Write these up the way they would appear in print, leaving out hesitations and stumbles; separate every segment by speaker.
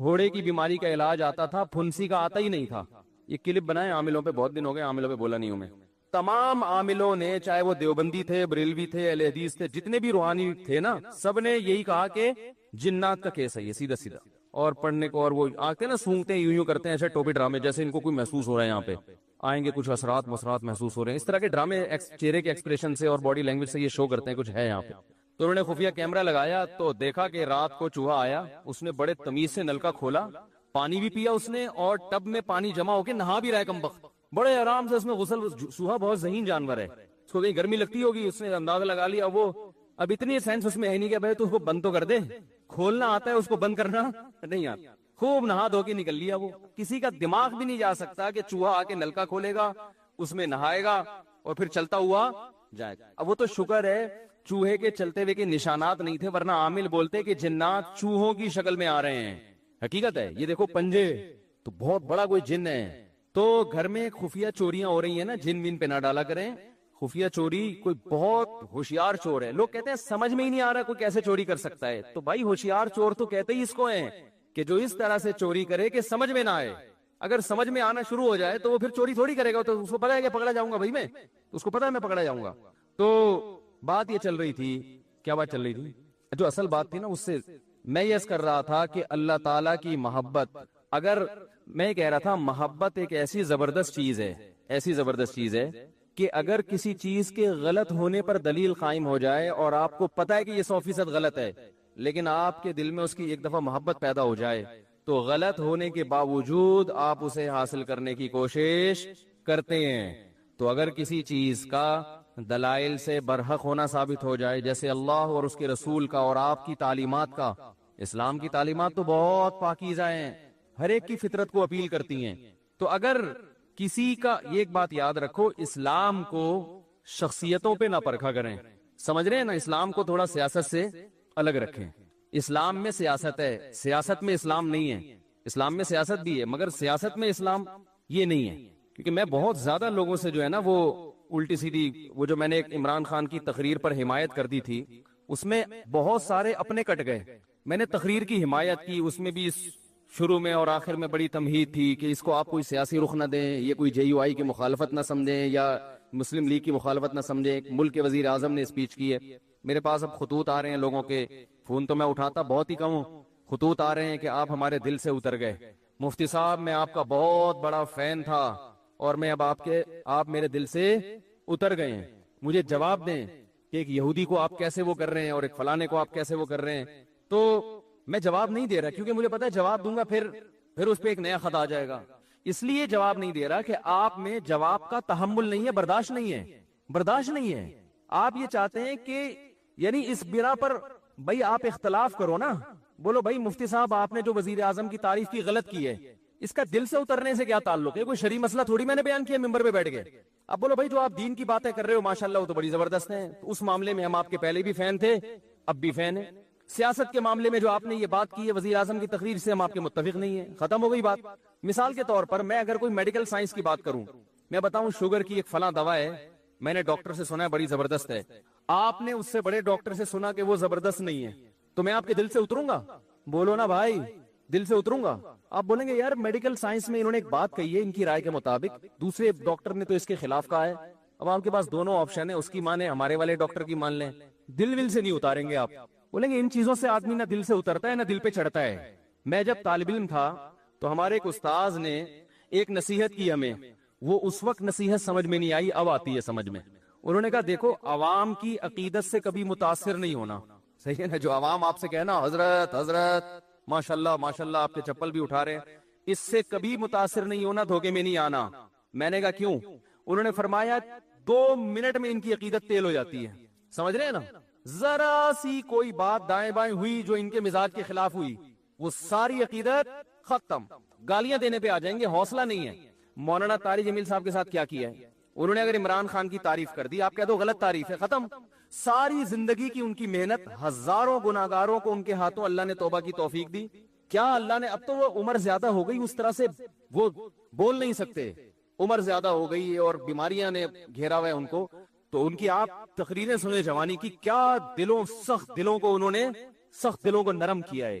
Speaker 1: پھوڑے کی بیماری کا علاج آتا تھا، پھنسی کا آتا ہی نہیں تھا. یہ کلپ بنائے عاملوں پہ، بہت دن ہو گئے عاملوں پہ بولا نہیں ہوں میں. تمام عاملوں نے، چاہے وہ دیوبندی تھے، بریلوی تھے، اہل حدیث تھے، جتنے بھی روحانی تھے نا، سب نے یہی کہا کہ جنات کا کیس ہے یہ، سیدھا سیدھا. اور پڑھنے کو، اور وہ آتے نا سونگتے ہیں، یوں کرتے ہیں ایسے ٹوپی ڈرامے جیسے ان کو کوئی محسوس ہو رہا ہے، یہاں پہ آئیں گے کچھ اثرات مسرات محسوس ہو رہے ہیں. اس طرح کے ڈرامے چہرے کے ایکسپریشن سے اور باڈی لینگویج سے یہ شو کرتے ہیں کچھ ہے یہاں پہ. تو انہوں نے خفیہ کیمرہ لگایا تو دیکھا کہ رات کو چوہا آیا، اس نے بڑے تمیز سے نلکا کھولا، پانی بھی پیا اس نے، اور ٹب میں پانی جمع ہو کے نہا بھی رہا ہے کمبخت، بڑے آرام سے اس میں غسل. چوہا بہت ذہین جانور ہے، اس کو کہیں گرمی لگتی ہوگی، اس نے اندازہ لگا لیا. وہ اب اتنی سینس اس میں ہے نہیں کہ بھائی تو اس کو بند تو کر دے، کھولنا آتا ہے اس کو بند کرنا نہیں آتا. خوب نہا دھو کے نکل لیا. وہ کسی کا دماغ بھی نہیں جا سکتا کہ چوہا آ کے نلکا کھولے گا، اس میں نہائے گا اور پھر چلتا ہوا جائے گا. اب وہ تو شکر ہے چوہے کے چلتے ہوئے کے نشانات نہیں تھے، ورنہ عامل بولتے کہ جنات چوہوں کی شکل میں آ رہے ہیں. حقیقت ہے یہ، دیکھو پنجے تو بہت بڑا کوئی جن ہے. تو گھر میں خفیہ چوریاں ہو رہی ہیں نا، جن وین پہ نہ ڈالا کریں. خفیہ چوری کوئی بہت ہوشیار چور ہے، لوگ کہتے ہیں سمجھ میں ہی نہیں آ رہا کوئی کیسے چوری کر سکتا ہے. تو بھائی ہوشیار چور تو کہتے ہی اس کو ہیں کہ جو اس طرح سے چوری کرے کہ سمجھ میں نہ آئے. اگر سمجھ میں آنا شروع ہو جائے تو وہ پھر چوری تھوڑی کرے گا، تو اس کو پتا ہے کہ پکڑا جاؤں گا بھائی میں، اس کو پتا ہے میں پکڑا جاؤں گا. تو بات یہ چل رہی تھی، کیا بات چل رہی تھی؟ جو اصل بات تھی نا، اس سے میں یہ کر رہا تھا کہ اللہ تعالیٰ کی محبت، اگر میں کہہ رہا تھا محبت ایک ایسی زبردست چیز ہے، ایسی زبردست چیز ہے کہ اگر کسی چیز کے غلط ہونے پر دلیل قائم ہو جائے اور آپ کو پتا ہے کہ یہ 100% غلط ہے، لیکن آپ کے دل میں اس کی ایک دفعہ محبت پیدا ہو جائے تو غلط ہونے کے باوجود آپ اسے حاصل کرنے کی کوشش کرتے ہیں. تو اگر کسی چیز کا دلائل سے برحق ہونا ثابت ہو جائے، جیسے اللہ اور اس کے رسول کا اور آپ کی تعلیمات کا، اسلام کی تعلیمات تو بہت پاکیزہ ہیں، ہر ایک کی فطرت کو اپیل کرتی ہیں. تو اگر کسی کا، یہ ایک بات یاد رکھو، اسلام کو شخصیتوں پہ نہ پرکھا کریں. سمجھ رہے ہیں نا، اسلام کو تھوڑا سیاست سے الگ رکھیں. اسلام میں سیاست ہے، سیاست میں اسلام نہیں ہے. اسلام میں سیاست بھی ہے مگر سیاست میں اسلام یہ نہیں ہے. کیونکہ میں بہت زیادہ لوگوں سے جو ہے نا وہ الٹی سیدھی، وہ جو میں نے ایک عمران خان کی تقریر پر حمایت کر دی تھی، اس میں بہت سارے اپنے کٹ گئے. میں نے تقریر کی حمایت کی، اس میں بھی شروع میں اور آخر میں بڑی تمہید تھی کہ اس کو آپ کوئی سیاسی رخ نہ دیں، یہ کوئی JUI کی مخالفت نہ سمجھیں یا مسلم لیگ کی مخالفت نہ سمجھیں. ایک ملک کے وزیر اعظم نے اسپیچ کی ہے. میرے پاس اب خطوط آ رہے ہیں لوگوں کے، فون تو میں اٹھاتا بہت ہی کم ہوں، خطوط آ رہے ہیں کہ آپ ہمارے دل سے اتر گئے مفتی صاحب، میں آپ کا بہت بڑا فین تھا اور میں اب آپ میرے دل سے اتر گئے ہیں، مجھے جواب دیں کہ ایک یہودی کو آپ کیسے وہ کر رہے ہیں اور ایک فلانے کو آپ کیسے وہ کر رہے ہیں. تو میں جواب نہیں دے رہا کیونکہ مجھے پتا ہے جواب دوں گا پھر اس پہ ایک نیا خط آ جائے گا. اس لیے جواب نہیں دے رہا کہ آپ میں جواب کا تحمل نہیں ہے، برداشت نہیں ہے. آپ یہ چاہتے ہیں کہ یعنی اس بنا پر بھائی آپ اختلاف کرو نا، بولو بھائی مفتی صاحب آپ نے جو وزیر اعظم کی تعریف کی غلط کی ہے، اس کا دل سے اترنے سے کیا تعلق ہے؟ کوئی شرعی مسئلہ تھوڑی میں نے بیان کیا ممبر پہ بیٹھ گئے. اب بولو بھائی جو آپ دین کی باتیں کر رہے ہو ماشاءاللہ وہ تو بڑی زبردست ہیں، اس معاملے میں ہم آپ کے پہلے بھی فین تھے، اب بھی فین ہیں. سیاست کے معاملے میں جو آپ نے یہ بات کی ہے وزیر اعظم کی تقریر سے، ہم آپ کے متفق نہیں ہیں، ختم ہو گئی بات. مثال کے طور پر میں اگر کوئی میڈیکل سائنس کی بات کروں، میں بتاؤں شوگر کی ایک فلاں دوا ہے، میں نے ڈاکٹر سے سنا ہے بڑی زبردست ہے، آپ نے اس سے بڑے ڈاکٹر سے سنا کہ وہ زبردست نہیں ہے، تو میں آپ کے دل سے اتروں گا؟ بولو نا بھائی، دل سے اتروں گا؟ آپ بولیں گے یار میڈیکل سائنس میں انہوں نے ایک بات کہی ہے ان کی رائے کے مطابق، دوسرے ڈاکٹر نے تو اس کے خلاف کہا ہے. اب آپ کے پاس دونوں آپشن ہیں، اس کی مانیں ہمارے والے ڈاکٹر کی مان لیں، دل سے نہیں اتاریں گے آپ. بولیں گے ان چیزوں سے آدمی نہ دل سے اترتا ہے نہ دل پہ چڑھتا ہے. میں جب طالب علم تھا تو ہمارے ایک استاذ نے ایک نصیحت کی ہمیں، وہ اس وقت نصیحت سمجھ میں نہیں آئی، اب آتی ہے سمجھ میں. انہوں نے کہا دیکھو عوام کی عقیدت سے کبھی متاثر نہیں ہونا. صحیح ہے نا؟ جو عوام آپ سے کہنا حضرت حضرت ماشاءاللہ ماشاءاللہ آپ کے چپل بھی اٹھا رہے ہیں، اس سے کبھی متاثر نہیں ہونا، دھوکے میں نہیں آنا. میں نے کہا کیوں؟ انہوں نے فرمایا 2 منٹ میں ان کی عقیدت تیل ہو جاتی ہے. سمجھ رہے ہیں نا؟ ذرا سی کوئی بات دائیں بائیں ہوئی جو ان کے مزاج کے خلاف ہوئی، وہ ساری عقیدت ختم، گالیاں دینے پہ آ جائیں گے، حوصلہ نہیں ہے. مولانا طاری جمیل صاحب کے ساتھ کیا کیا ہے؟ انہوں نے اگر عمران خان کی تعریف کر دی، آپ کہہ دو غلط تعریف ہے، ختم. ساری زندگی کی ان کی محنت، ہزاروں گناہگاروں کو ان کے ہاتھوں اللہ نے توبہ کی توفیق دی. کیا اللہ نے، اب تو وہ عمر زیادہ ہو گئی، اس طرح سے وہ بول نہیں سکتے، عمر زیادہ ہو گئی اور بیماریاں نے گھیرا ہوا ہے ان کو، تو ان کی آپ تقریریں سنیں جوانی کی، کیا دلوں، سخت دلوں کو انہوں نے، سخت دلوں کو نرم کیا ہے،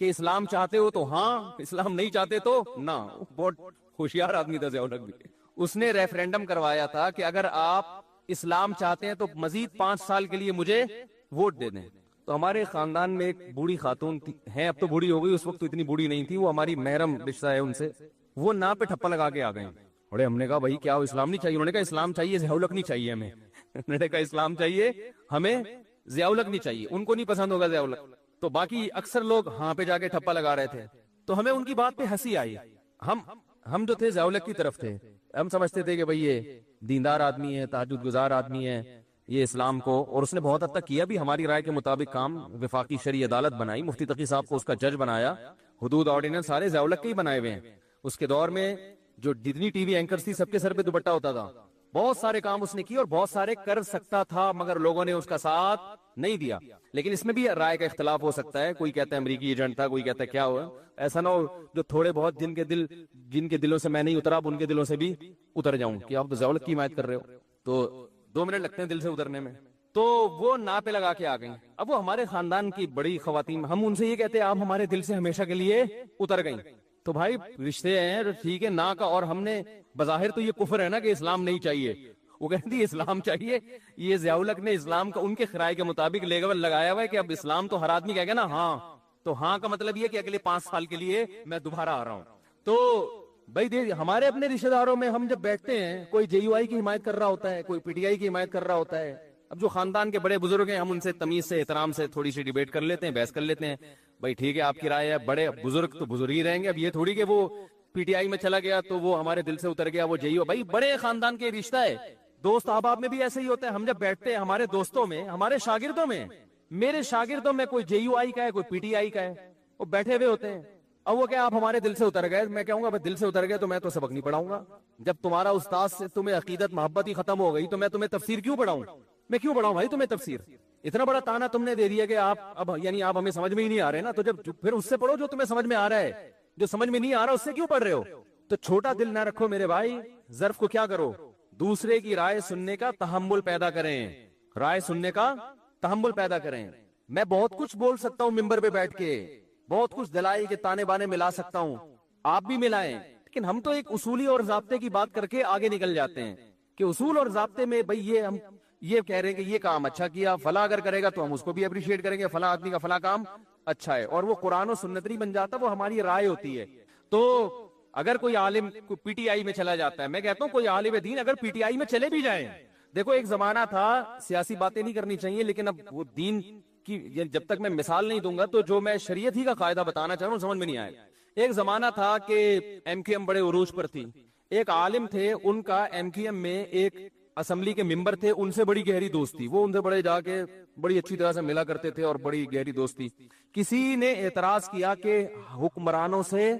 Speaker 1: کہ اسلام چاہتے ہو تو ہاں، اسلام نہیں چاہتے تو نہ. بہت ہوشیار آدمی تھا ضیاء الحق بھی. اس نے ریفرینڈم کروایا تھا کہ اگر آپ اسلام چاہتے ہیں تو مزید 5 سال کے لیے مجھے ووٹ دے دیں. تو ہمارے خاندان میں ایک بوڑھی خاتون ہیں، اب تو بوڑھی ہو گئی، اس وقت تو اتنی بوڑھی نہیں تھی، وہ ہماری محرم رشتہ ہے ان سے. وہ نا پہ ٹھپا لگا کے آ گئے. بڑے ہم نے کہا بھائی کیا اسلام نہیں چاہیے؟ انہوں نے کہا اسلام چاہیے، ضیاء الحق نہیں چاہیے ہمیں. انہوں نے کہا اسلام چاہیے ہمیں، ضیاء الحق نہیں چاہیے. ان کو نہیں پسند ہوگا ضیاء الحق. تو باقی اکثر لوگ ہاں پہ جا کے ٹھپا لگا رہے تھے. تو ہمیں ان کی بات پہ ہنسی آئی. ہم جو تھے ضیاء الحق کی طرف تھے. ہم سمجھتے تھے کہ بھئی یہ دیندار آدمی ہے، تہجد گزار آدمی ہے، یہ اسلام کو، اور اس نے بہت حد تک کیا بھی ہماری رائے کے مطابق کام. وفاقی شرعی عدالت بنائی، مفتی تقی صاحب کو اس کا جج بنایا، حدود آرڈیننس سارے ضیاء الحق کے ہی بنائے ہوئے ہیں. اس کے دور میں جو جتنی ٹی وی اینکرز تھی سب کے سر پہ دوپٹہ ہوتا تھا. بہت سارے کام اس نے کیے اور بہت سارے کر سکتا تھا، مگر لوگوں نے اس کا ساتھ نہیں دیا. لیکن اس میں بھی رائے کا اختلاف ہو سکتا ہے، کوئی کہتا ہے امریکی ایجنٹ تھا، کوئی کہتا ہے کیا ہوا. ایسا نہ ہو جو تھوڑے بہت جن کے دلوں سے میں نہیں اترا، اب ان کے دلوں سے بھی اتر جاؤں کہ آپ تو ضیاء الحق کی حمایت کر رہے ہو. تو 2 منٹ لگتے ہیں دل سے اترنے میں. تو وہ نا پہ لگا کے آ گئیں. اب وہ ہمارے خاندان کی بڑی خواتین، ہم ان سے یہ کہتے ہیں آپ ہمارے دل سے ہمیشہ کے لیے اتر گئیں. تو بھائی رشتے ہیں ٹھیک ہے نا کا، اور ہم نے بظاہر تو یہ کفر ہے نا کہ اسلام نہیں چاہیے. وہ کہتی اسلام چاہیے. یہ ضیاء الحق نے اسلام کا ان کے خرائے کے مطابق لیبل لگایا ہوا ہے کہ اب اسلام تو ہر آدمی کہے گا نا ہاں، تو ہاں کا مطلب یہ کہ اگلے 5 سال کے لیے میں دوبارہ آ رہا ہوں. تو بھائی ہمارے اپنے رشتے داروں میں ہم جب بیٹھتے ہیں، کوئی جے یو آئی کی حمایت کر رہا ہوتا ہے، کوئی پی ٹی آئی کی حمایت کر رہا ہوتا ہے. اب جو خاندان کے بڑے بزرگ ہیں ہم ان سے تمیز سے احترام سے تھوڑی سی ڈیبیٹ کر لیتے ہیں، بحث کر لیتے ہیں. بھائی ٹھیک ہے آپ کی رائے ہے، بڑے بزرگ تو بزرگ ہی رہیں گے. اب یہ تھوڑی کہ وہ پی ٹی آئی میں چلا گیا تو وہ ہمارے دل سے اتر گیا، وہ جے یو. بھائی بڑے خاندان کے رشتہ ہے. دوست احباب میں بھی ایسے ہی ہوتا ہے. ہم جب بیٹھتے ہیں ہمارے دوستوں میں، ہمارے شاگردوں میں، میرے شاگردوں میں کوئی جے یو آئی کا ہے، کوئی پی ٹی آئی کا ہے، وہ بیٹھے ہوئے ہوتے ہیں. اب وہ کیا آپ ہمارے دل سے اتر گئے؟ میں کہوں گا دل سے اتر گئے تو میں تو سبق نہیں پڑھاؤں گا. جب تمہارا استاد سے تمہیں عقیدت محبت ہی ختم ہو گئی تو میں تمہیں تفسیر کیوں پڑھاؤں؟ میں کیوں پڑھاؤں بھائی تمہیں تفسیر؟ اتنا بڑا تانا تم نے دے دیا کہ آپ اب یعنی آپ ہمیں سمجھ میں ہی نہیں آ رہے نا. تو جب پھر اس سے پڑھو جو تمہیں سمجھ میں آ رہا ہے. جو سمجھ میں نہیں آ رہا اس سے کیوں پڑھ رہے ہو؟ تو چھوٹا دل نہ رکھو میرے بھائی. ظرف کو کیا کرو؟ دوسرے کی رائے سننے کا تحمل پیدا کریں. رائے سننے کا تحمل پیدا کریں. میں بہت کچھ بول سکتا ہوں ممبر پہ بیٹھ کے، بہت کچھ دلائل کے تانے بانے ملا سکتا ہوں، آپ بھی ملائیں. لیکن ہم تو ایک اصولی اور ضابطے کی بات کر کے آگے نکل جاتے ہیں کہ اصول اور ضابطے میں بھئی یہ ہم یہ کہہ رہے ہیں کہ یہ کام اچھا کیا، فلاں اگر کرے گا تو ہم اس کو بھی اپریشیٹ کریں گے، فلاں آدمی کا فلاں کام اچھا ہے. اور وہ قرآن و سنت نہیں بن جاتا، وہ ہماری رائے ہوتی ہے. تو اگر کوئی عالم پی ٹی آئی میں چلا جاتا ہے، میں کہتا ہوں کوئی عالم دین اگر پی ٹی آئی میں چلے بھی جائیں، دیکھو ایک زمانہ تھا، سیاسی باتیں نہیں کرنی چاہیے لیکن اب وہ دین کی جب تک میں مثال نہیں دوں گا تو جو میں شریعت ہی کا قاعدہ بتانا چاہ رہا ہوں سمجھ میں نہیں آئے. ایک زمانہ تھا کہ ایم کیو ایم بڑے عروج پر تھی. ایک عالم تھے، ان کا ایم کیو ایم میں ایک اسمبلی کے ممبر تھے، ان سے بڑی گہری دوستی، وہ ان سے بڑے جا کے بڑی اچھی طرح سے ملا کرتے تھے اور بڑی گہری دوستی. کسی نے اعتراض کیا کہ حکمرانوں سے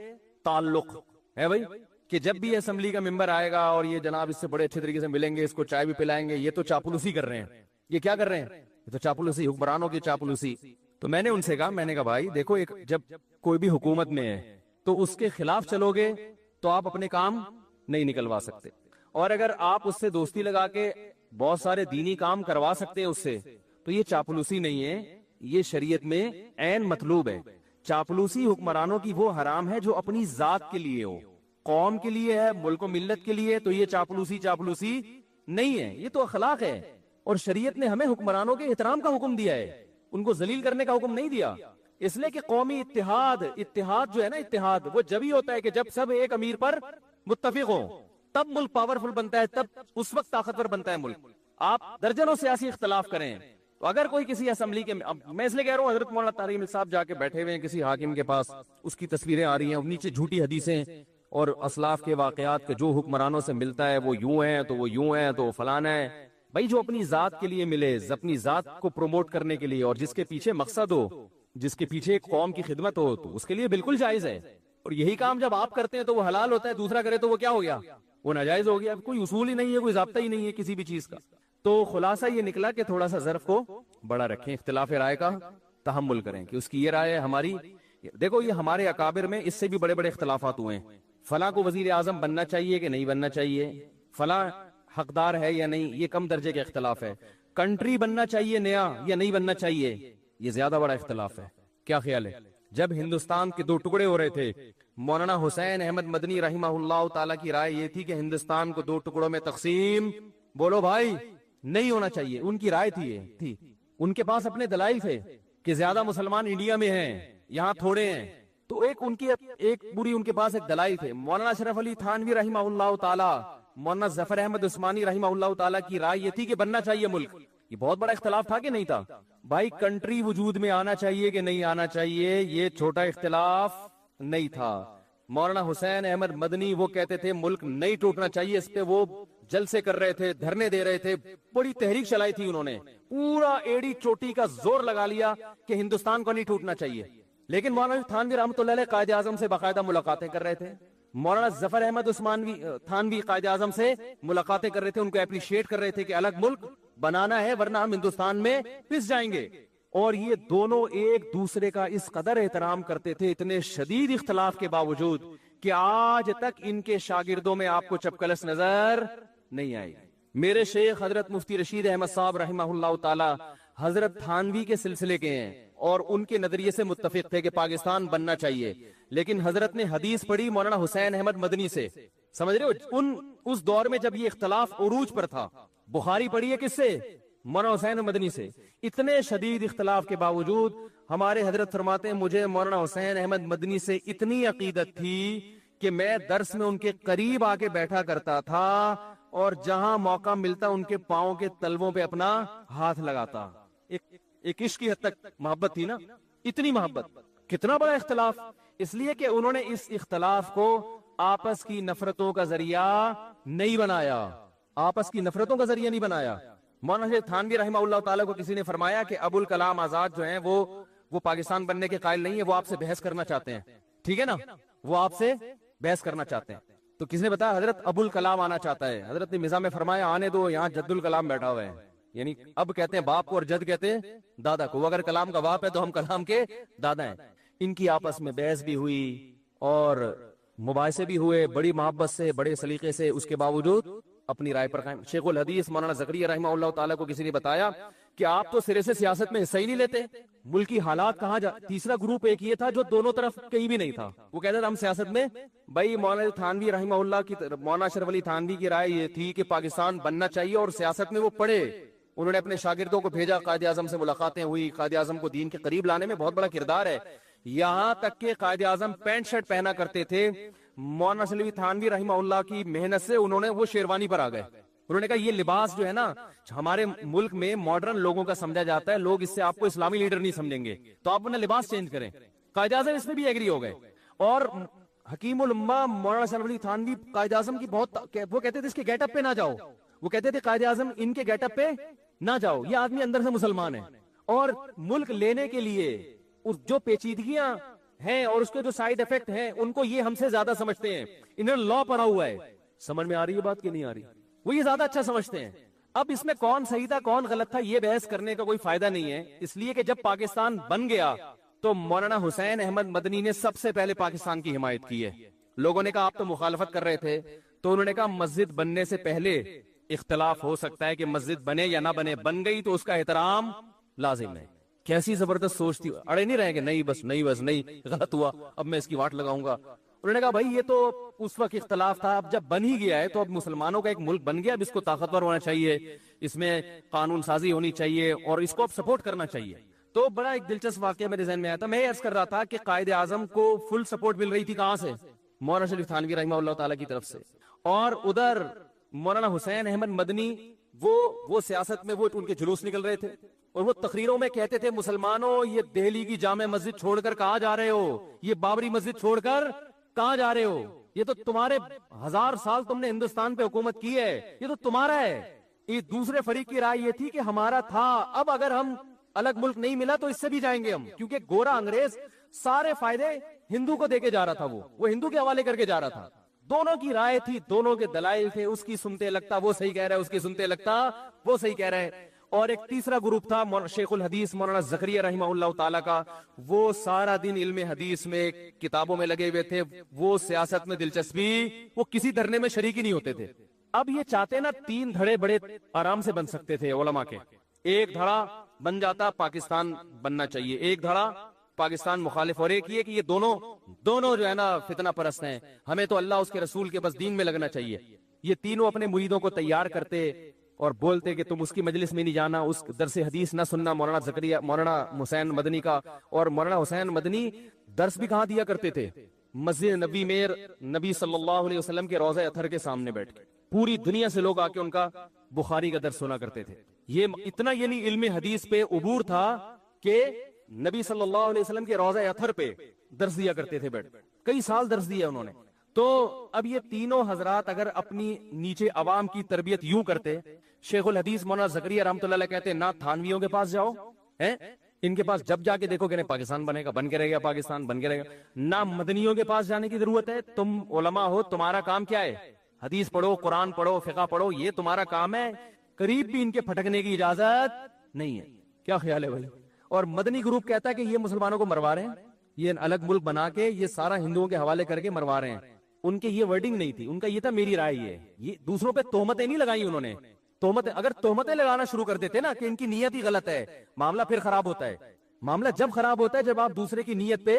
Speaker 1: تعلق ہے بھائی، کہ جب بھی اسمبلی کا ممبر آئے گا اور یہ جناب اس سے بڑے اچھے طریقے سے ملیں گے، اس کو چائے بھی پلائیں گے، یہ تو چاپلوسی کر رہے ہیں. یہ کیا کر رہے ہیں؟ یہ تو چاپلوسی، حکمرانوں کی چاپلوسی. تو میں نے ان سے کہا بھائی دیکھو، ایک جب کوئی بھی حکومت میں ہے تو اس کے خلاف چلو گے تو آپ اپنے کام نہیں نکلوا سکتے، اور اگر آپ اس سے دوستی لگا کے بہت سارے دینی کام کروا سکتے ہیں اس سے، تو یہ چاپلوسی نہیں ہے، یہ شریعت میں عین مطلوب ہے. چاپلوسی حکمرانوں کی وہ حرام ہے جو اپنی ذات کے لیے ہو، قوم کے لیے ہے، ملک و ملت کے لیے، تو یہ چاپلوسی نہیں ہے، یہ تو اخلاق ہے. اور شریعت نے ہمیں حکمرانوں کے احترام کا حکم دیا ہے، ان کو ذلیل کرنے کا حکم نہیں دیا. اس لیے کہ قومی اتحاد جو ہے نا، اتحاد وہ جب ہی ہوتا ہے کہ جب سب ایک امیر پر متفق ہوں، تب ملک پاورفل بنتا ہے، تب اس وقت طاقتور بنتا ہے ملک. آپ درجنوں سیاسی اختلاف کریں تو اگر کوئی کسی اسمبلی کے، میں اس لیے کہہ رہا ہوں حضرت مولانا طارق رحمت صاحب جا کے بیٹھے ہوئے ہیں کسی حاکم کے پاس، اس کی تصویریں آ رہی ہیں، نیچے جھوٹی حدیثیں اور اسلاف کے واقعات کے جو حکمرانوں سے ملتا ہے وہ یوں ہیں تو وہ یوں ہیں تو وہ فلانا ہے. بھائی جو اپنی ذات کے لیے ملے، اپنی ذات کو پروموٹ کرنے کے لیے، اور جس کے پیچھے مقصد ہو، جس کے پیچھے ایک قوم کی خدمت ہو، تو اس کے لیے بالکل جائز ہے. اور یہی کام جب آپ کرتے ہیں تو وہ حلال ہوتا ہے، دوسرا کرے تو وہ کیا ہو گیا؟ وہ ناجائز ہو گیا. کوئی اصول ہی نہیں ہے، کوئی ضابطہ ہی نہیں ہے کسی بھی چیز کا. تو خلاصہ یہ نکلا کہ تھوڑا سا ظرف کو بڑا رکھیں، اختلاف رائے کا تحمل کریں کہ اس کی یہ رائے ہے، ہماری. دیکھو یہ ہمارے اکابر میں اس سے بھی بڑے بڑے اختلافات ہوئے ہیں. فلاں کو وزیر اعظم بننا چاہیے کہ نہیں بننا چاہیے، فلاں حقدار ہے یا نہیں، یہ کم درجے کے اختلاف ہے. کنٹری بننا چاہیے نیا یا نہیں بننا چاہیے، یہ زیادہ بڑا اختلاف ہے. کیا خیال ہے؟ جب ہندوستان کے دو ٹکڑے ہو رہے تھے، مولانا حسین احمد مدنی رحمہ اللہ تعالیٰ کی رائے یہ تھی کہ ہندوستان کو دو ٹکڑوں میں تقسیم بولو بھائی نہیں ہونا چاہیے. ان کی رائے تھی. ان کے پاس اپنے دلائل تھے کہ زیادہ مسلمان انڈیا میں ہیں، یہاں تھوڑے ہیں. تو ایک پوری ان کے پاس ایک دلائل تھے. مولانا اشرف علی تھانوی رحمہ اللہ تعالیٰ، مولانا ظفر احمد عثمانی رحمہ اللہ تعالیٰ کی رائے یہ تھی کہ بننا چاہیے ملک. یہ بہت بڑا اختلاف تھا کہ نہیں تھا؟ بھائی کنٹری وجود میں آنا چاہیے کہ نہیں آنا چاہیے، یہ چھوٹا اختلاف نہیں تھا. مولانا حسین احمد مدنی وہ کہتے تھے ملک نہیں ٹوٹنا چاہیے. اس پہ وہ جلسے کر رہے تھے، دھرنے دے رہے تھے، بڑی تحریک چلائی تھی انہوں نے، پورا ایڑی چوٹی کا زور لگا لیا کہ ہندوستان کو نہیں ٹوٹنا چاہیے. لیکن مولانا تھانوی رحمۃ اللہ علیہ قائد اعظم سے باقاعدہ ملاقاتیں کر رہے تھے. مولانا ظفر احمد عثمانی تھانوی قائد اعظم سے ملاقاتیں کر رہے تھے، ان کو اپریشیٹ کر رہے تھے کہ الگ ملک بنانا ہے ورنہ ہم ہندوستان میں پس جائیں گے. اور یہ دونوں ایک دوسرے کا اس قدر احترام کرتے تھے، اتنے شدید اختلاف کے باوجود، کہ آج تک ان کے شاگردوں میں آپ کو چپکلس نظر نہیں آئی. میرے شیخ حضرت مفتی رشید احمد صاحب رحمہ اللہ تعالی حضرت تھانوی کے سلسلے کے ہیں اور ان کے نظریے سے متفق تھے کہ پاکستان بننا چاہیے. لیکن حضرت نے حدیث پڑھی مولانا حسین احمد مدنی سے، سمجھ رہے ہو، اس دور میں جب یہ اختلاف عروج پر تھا. بخاری پڑھی ہے کس سے؟ مولانا حسین مدنی سے. اتنے شدید اختلاف کے باوجود ہمارے حضرت فرماتے ہیں مجھے مولانا حسین احمد مدنی سے اتنی عقیدت تھی کہ میں درس میں ان کے قریب آ کے بیٹھا کرتا تھا اور جہاں موقع ملتا ان کے پاؤں کے تلووں پہ اپنا ہاتھ لگاتا. ایک عشق کی حد تک محبت تھی نا، اتنی محبت. کتنا بڑا اختلاف، اس لیے کہ انہوں نے اس اختلاف کو آپس کی نفرتوں کا ذریعہ نہیں بنایا، آپس کی نفرتوں کا ذریعہ نہیں بنایا. مولانا تھانوی رحمہ اللہ تعالیٰ کو کسی نے فرمایا کہ ابوالکلام آزاد جو ہیں وہ پاکستان بننے کے قائل نہیں ہے، وہ آپ سے بحث کرنا چاہتے ہیں. ٹھیک ہے نا، وہ آپ سے بحث کرنا چاہتے ہیں. تو کس نے بتایا؟ حضرت ابوالکلام آنا چاہتا ہے. حضرت نے مزاح میں فرمایا آنے دو، یہاں جد الکلام بیٹھا ہوا ہے. یعنی اب کہتے ہیں باپ کو اور جد کہتے ہیں دادا کو. وہ اگر کلام کا باپ ہے تو ہم کلام کے دادا ہیں. ان کی آپس میں بحث بھی ہوئی اور مباحثے بھی ہوئے، بڑی محبت سے، بڑے سلیقے سے. اس کے باوجود اپنی رائے پر قائم. شیخ الحدیث مولانا زکریا رحمہ اللہ تعالیٰ کو کسی نے بتایا کہ آپ تو سرے سے سیاست میں حصہ ہی نہیں لیتے، ملکی حالات کہاں تیسرا گروپ ایک یہ تھا جو دونوں طرف کہیں بھی نہیں تھا، وہ کہتے تھے ہم سیاست میں. بھائی مولانا تھانوی رحمہ اللہ کی مولانا اشرف علی تھانوی کی رائے یہ تھی کہ پاکستان بننا چاہیے اور سیاست میں وہ پڑھے. انہوں نے اپنے شاگردوں کو بھیجا، قائد اعظم سے ملاقاتیں ہوئی. قائد اعظم کو دین کے قریب لانے میں بہت بڑا کردار ہے. یہاں تک کہ قائد اعظم پینٹ شرٹ پہنا کرتے تھے. مولانا اشرف علی تھانوی رحمہ اللہ کی محنت سے انہوں نے وہ شیروانی پر آ گئے. انہوں نے کہا یہ لباس جو ہے نا ہمارے ملک میں ماڈرن لوگوں کا سمجھا جاتا ہے، لوگ اس سے آپ کو اسلامی لیڈر نہیں سمجھیں گے، تو آپ اپنا لباس چینج کریں. قائد اعظم اس میں بھی ایگری ہو گئے. اور حکیم الامہ مولانا اشرف علی تھانوی قائد اعظم کی بہت وہ کہتے تھے اس کے گیٹ اپ پہ نہ جاؤ. وہ کہتے تھے قائد اعظم ان کے گیٹ اپ پہ نہ جاؤ، یہ آدمی اندر سے مسلمان ہے اور ملک لینے کے لیے جو پیچیدگیاں ہیں اور اس کے جو سائیڈ افیکٹ ہیں ان کو یہ ہم سے زیادہ سمجھتے ہیں. انہوں نے لا پڑھا ہوا ہے. سمجھ میں آ رہی ہے بات کہ نہیں آ رہی؟ وہ یہ زیادہ اچھا سمجھتے ہیں. اب اس میں کون صحیح تھا کون غلط تھا یہ بحث کرنے کا کوئی فائدہ نہیں ہے، اس لیے کہ جب پاکستان بن گیا تو مولانا حسین احمد مدنی نے سب سے پہلے پاکستان کی حمایت کی ہے. لوگوں نے کہا آپ تو مخالفت کر رہے تھے، تو انہوں نے کہا مسجد بننے سے پہلے اختلاف ہو سکتا ہے کہ مسجد بنے یا نہ بنے، بن گئی تو اس کا احترام لازم ہے. کیسی زبردست سوچ تھی. اڑے نہیں رہے گے نہیں بس نہیں غلط ہوا اب میں اس کی واٹ لگاؤں گا. انہوں نے کہا بھائی یہ تو اس وقت اختلاف تھا، اب جب بن ہی گیا ہے تو اب مسلمانوں کا ایک ملک بن گیا، اب اس کو طاقتور ہونا چاہیے، اس میں قانون سازی ہونی چاہیے اور اس کو اب سپورٹ کرنا چاہیے. تو بڑا ایک دلچسپ واقعہ میرے ذہن میں آیا تھا. میں عرض کر رہا تھا کہ قائد اعظم کو فل سپورٹ مل رہی تھی کہاں سے؟ مولانا شریف تھانوی رحمہ اللہ تعالیٰ کی طرف سے. اور ادھر مولانا حسین احمد مدنی وہ سیاست میں وہ ان کے جلوس نکل رہے تھے اور وہ تقریروں میں کہتے تھے مسلمانوں یہ دہلی کی جامع مسجد چھوڑ کر کہاں جا رہے ہو، یہ بابری مسجد چھوڑ کر کہاں جا رہے ہو، یہ تو تمہارے 1000 سال تم نے ہندوستان پہ حکومت کی ہے، یہ تو تمہارا ہے. یہ دوسرے فریق کی رائے یہ تھی کہ ہمارا تھا، اب اگر ہم الگ ملک نہیں ملا تو اس سے بھی جائیں گے ہم، کیونکہ گورا انگریز سارے فائدے ہندو کو دے کے جا رہا تھا، وہ ہندو کے حوالے کر کے جا رہا تھا. دونوں کی رائے تھی، دونوں کے دلائل تھے، اس کی سنتے لگتا وہ صحیح کہہ رہا ہے، اس کی سنتے لگتا وہ صحیح کہہ رہا ہے. اور ایک تیسرا گروپ تھا شیخ الحدیث مولانا زکریا رحمہ اللہ تعالیٰ کا، وہ سارا دن علم حدیث میں کتابوں میں لگے ہوئے تھے، وہ سیاست میں دلچسپی، وہ کسی دھرنے میں شریک ہی نہیں ہوتے تھے. اب یہ چاہتے نا 3 دھڑے بڑے آرام سے بن سکتے تھے علماء کے. ایک دھڑا بن جاتا پاکستان بننا چاہیے، ایک دھڑا پاکستان مخالف، اور ایک یہ کہ یہ دونوں جو ہے نا فتنہ پرست ہیں. ہمیں تو اللہ اس کے رسول کے بس دین میں لگنا چاہیے. یہ تینوں اپنے مریدوں کو تیار کرتے اور بولتے کہ تم اس کی مجلس میں نہیں جانا، اس درس حدیث نہ سننا مولانا حسین مدنی کا. اور مولانا حسین مدنی درس بھی کہاں دیا کرتے تھے؟ مسجد نبی میں نبی صلی اللہ علیہ وسلم کے روضہ اطہر کے سامنے بیٹھ کے پوری دنیا سے لوگ آ کے ان کا بخاری کا درس سنا کرتے تھے. یہ اتنا یعنی علم حدیث پہ عبور تھا کہ نبی صلی اللہ علیہ وسلم کے روضہ اطہر پہ درس دیا کرتے تھے بیٹھ. کئی سال درس دیا انہوں نے. تو اب یہ تینوں حضرات اگر اپنی نیچے عوام کی تربیت یوں کرتے، شیخ الحدیث مولانا زکریا رحمۃ اللہ علیہ کہتے نہ تھانویوں کے پاس جاؤ، ان کے پاس جب جا کے دیکھو کہ نہیں پاکستان بنے گا، بن کے رہے گا پاکستان، بن کے رہے گا. نہ مدنیوں کے پاس جانے کی ضرورت ہے، تم علماء ہو، تمہارا کام کیا ہے؟ حدیث پڑھو، قرآن پڑھو، فقہ پڑھو، یہ تمہارا کام ہے. قریب بھی ان کے پھٹکنے کی اجازت نہیں ہے. کیا خیال ہے بھائی؟ اور مدنی گروپ کہتا ہے کہ یہ مسلمانوں کو مروا رہے ہیں، یہ الگ ملک بنا کے یہ سارا ہندوؤں کے حوالے کر کے مروا رہے ہیں. ان کے یہ ورڈنگ نہیں تھی، ان کا یہ تھا میری رائے یہ دوسروں پہ تہمتیں نہیں لگائی انہوں نے. اگر تہمتیں لگانا شروع کر دیتے نا کہ ان کی نیت ہی غلط ہے، معاملہ پھر خراب ہوتا ہے. معاملہ جب خراب ہوتا ہے جب آپ دوسرے کی نیت پہ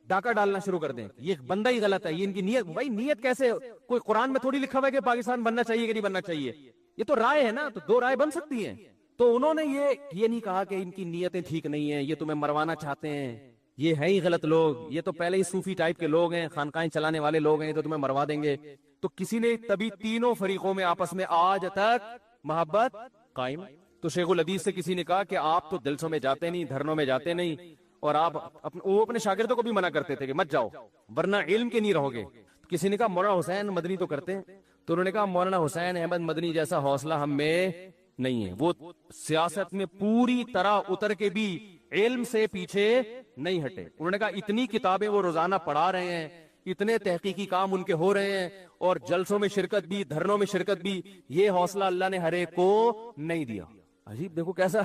Speaker 1: ڈاکہ ڈالنا شروع کر دیں. یہ بندہ ہی غلط ہے، یہ ان کی نیت. بھائی نیت کیسے؟ کوئی قرآن میں تھوڑی لکھا ہوا ہے کہ پاکستان بننا چاہیے کہ نہیں بننا چاہیے. یہ تو رائے ہے نا، تو دو رائے بن سکتی ہیں. تو انہوں نے یہ نہیں کہا کہ ان کی نیتیں ٹھیک نہیں ہیں، یہ تمہیں مروانا چاہتے ہیں، یہ ہے ہی غلط لوگ، یہ تو پہلے ہی صوفی ٹائپ کے لوگ ہیں، خانقاہیں چلانے والے لوگ ہیں، تو تمہیں مروا دیں گے. تو کسی نے تبھی تینوں فریقوں میں آپس میں آج تک محبت قائم. تو شیخ الحدیث سے کسی نے کہا کہ آپ تو جلسوں میں جاتے نہیں، دھرنوں میں جاتے نہیں، اور آپ وہ اپنے شاگردوں کو بھی منع کرتے تھے کہ مت جاؤ ورنہ علم کے نہیں رہو گے. کسی نے کہا مولانا حسین مدنی تو کرتے ہیں. تو انہوں نے کہا مولانا حسین احمد مدنی جیسا حوصلہ ہم میں نہیں ہے. وہ سیاست میں پوری طرح اتر کے بھی علم سے پیچھے نہیں ہٹے. انہوں نے کہا اتنی کتابیں وہ روزانہ پڑھا رہے ہیں، اتنے تحقیقی کام ان کے ہو رہے ہیں، اور جلسوں میں شرکت بھی، دھرنوں میں شرکت بھی، یہ حوصلہ اللہ نے ہر ایک کو نہیں دیا. عجیب، دیکھو کیسا.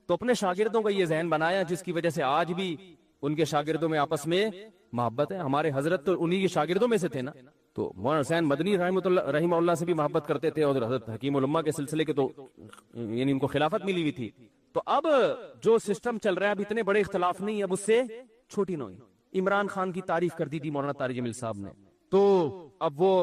Speaker 1: تو اپنے شاگردوں کا یہ ذہن بنایا جس کی وجہ سے آج بھی ان کے شاگردوں میں آپس میں محبت ہے. ہمارے حضرت تو انہی کے شاگردوں میں سے تھے نا. تو مولانا حسین مدنی رحمہ اللہ سے بھی محبت کرتے تھے، اور حضرت حکیم الامہ کے سلسلے کے تو یعنی ان کو خلافت ملی ہوئی تھی. تو اب جو سسٹم چل رہا ہے، اب اتنے بڑے اختلاف نہیں، اب اس سے چھوٹی نوعی. عمران خان کی تعریف کر دی تھی مولانا طارق جمیل صاحب نے، تو اب وہ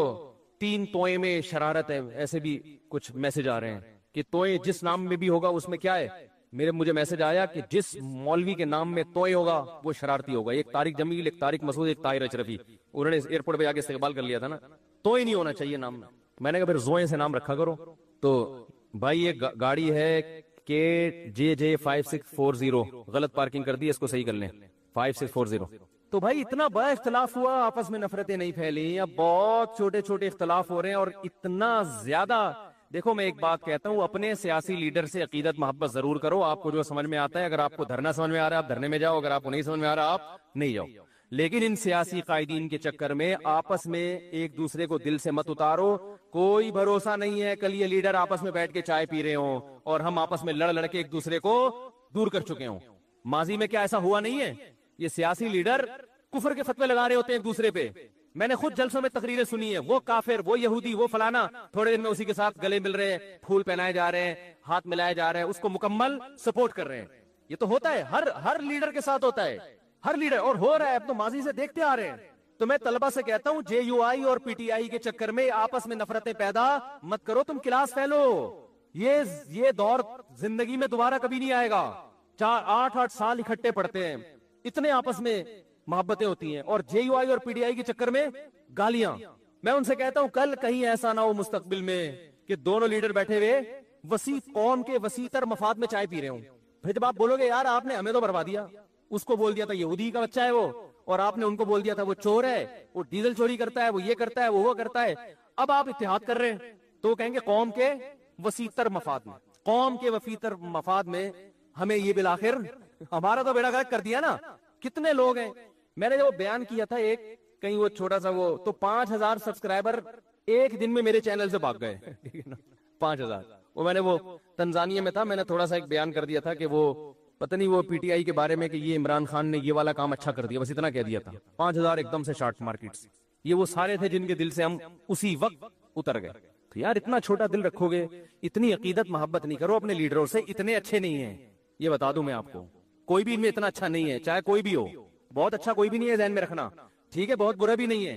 Speaker 1: 3 توئے میں شرارت ہے، ایسے بھی کچھ میسج آ رہے ہیں کہ توئے جس نام میں بھی ہوگا اس میں کیا ہے. مجھے میسج آیا کہ جس مولوی کے نام میں توئے ہوگا وہ شرارتی ہوگا. ایک طارق جمیل، ایک طارق مسعود، ایک طاہر اشرفی. انہوں نے ایئرپورٹ پہ جا کے استقبال کر لیا تھا نا. توئے نہیں ہونا چاہیے نام میں. میں نے کہا پھر زوئے سے نام رکھا کرو. تو بھائی یہ گاڑی ہے KJJ 5640، غلط پارکنگ کر دی، اس کو صحیح کر لیں. 5640. تو بھائی اتنا بڑا اختلاف ہوا، آپس میں نفرتیں نہیں پھیلی. اب بہت چھوٹے چھوٹے اختلاف ہو رہے ہیں، اور اتنا زیادہ. دیکھو میں ایک بات کہتا ہوں، اپنے سیاسی لیڈر سے عقیدت محبت ضرور کرو. آپ کو جو سمجھ میں آتا ہے، اگر آپ کو دھرنا سمجھ میں آ رہا ہے آپ دھرنے میں جاؤ، اگر آپ کو نہیں سمجھ میں آ رہا آپ نہیں جاؤ. لیکن ان سیاسی قائدین کے چکر میں آپس میں ایک دوسرے کو دل سے مت اتارو. کوئی بھروسہ نہیں ہے کل یہ لیڈر آپس میں بیٹھ کے چائے پی رہے ہوں اور ہم آپس میں لڑ کے ایک دوسرے کو دور کر چکے ہوں. ماضی میں کیا ایسا ہوا نہیں ہے؟ یہ سیاسی لیڈر کفر کے فتوے لگا رہے ہوتے ہیں ایک دوسرے پہ. میں نے خود جلسوں میں تقریریں سنی ہے، وہ کافر، وہ یہودی، وہ فلانا، تھوڑے دن میں اسی کے ساتھ گلے مل رہے ہیں، پھول پہنائے جا رہے ہیں، ہاتھ ملائے جا رہے ہیں، اس کو مکمل سپورٹ کر رہے ہیں. یہ تو ہوتا ہے، ہر لیڈر کے ساتھ ہوتا ہے، ہر لیڈر. اور ہو رہا ہے، اب تو ماضی سے دیکھتے آ رہے ہیں. تو میں طلبہ سے کہتا ہوں JUI اور PTI کے چکر میں آپس میں نفرتیں پیدا مت کرو. تم کلاس فیلو. یہ دور زندگی میں دوبارہ کبھی نہیں آئے گا. 8 سال اکٹھے پڑھتے ہیں، اتنے آپس میں محبتیں ہوتی ہیں، اور JUI اور PTI کے چکر میں گالیاں. میں ان سے کہتا ہوں کل کہیں ایسا نہ ہو مستقبل میں کہ دونوں لیڈر بیٹھے ہوئے وسیع قوم کے وسیع تر مفاد میں چائے پی رہے ہوں. پھر جب آپ بولو گے یار آپ نے ہمیں تو برباد دیا، اس کو بول دیا تھا یہودی کا بچہ ہے وہ، اور آپ نے ان کو بول دیا تھا وہ چور ہے، وہ ڈیزل چوری کرتا ہے، وہ یہ کرتا ہے، وہ کرتا ہے. اب آپ اتحاد کر رہے ہیں تو کہیں گے قوم کے وسیع تر مفاد میں، قوم کے وسیع تر مفاد میں ہمیں یہ بالآخر ہمارا تو بیڑا غرق کر دیا نا. کتنے لوگ ہیں. میں نے جو بیان کیا تھا ایک کہیں وہ چھوٹا سا وہ تو 5000 سبسکرائبر ایک دن میں میرے چینل سے بھاگ گئے. 5000. وہ میں نے وہ تنزانیہ میں تھا، میں نے تھوڑا سا ایک بیان کر دیا تھا کہ وہ پتہ نہیں وہ PTI کے بارے میں کہ یہ عمران خان نے یہ والا کام اچھا کر دیا، بس اتنا کہہ دیا تھا. 5000 ایک دم سے شارٹ مارکیٹس. یہ وہ سارے تھے جن کے دل سے ہم اسی وقت اتر گئے. تو یار اتنا چھوٹا دل رکھو گے، اتنی عقیدت محبت نہیں کرو اپنے لیڈروں سے. اتنے اچھے نہیں ہیں، یہ بتا دوں میں آپ کو. کوئی بھی ان میں اتنا اچھا نہیں ہے، چاہے کوئی بھی ہو. بہت اچھا کوئی بھی نہیں ہے ذہن میں رکھنا, ٹھیک ہے, بہت برا بھی نہیں ہے.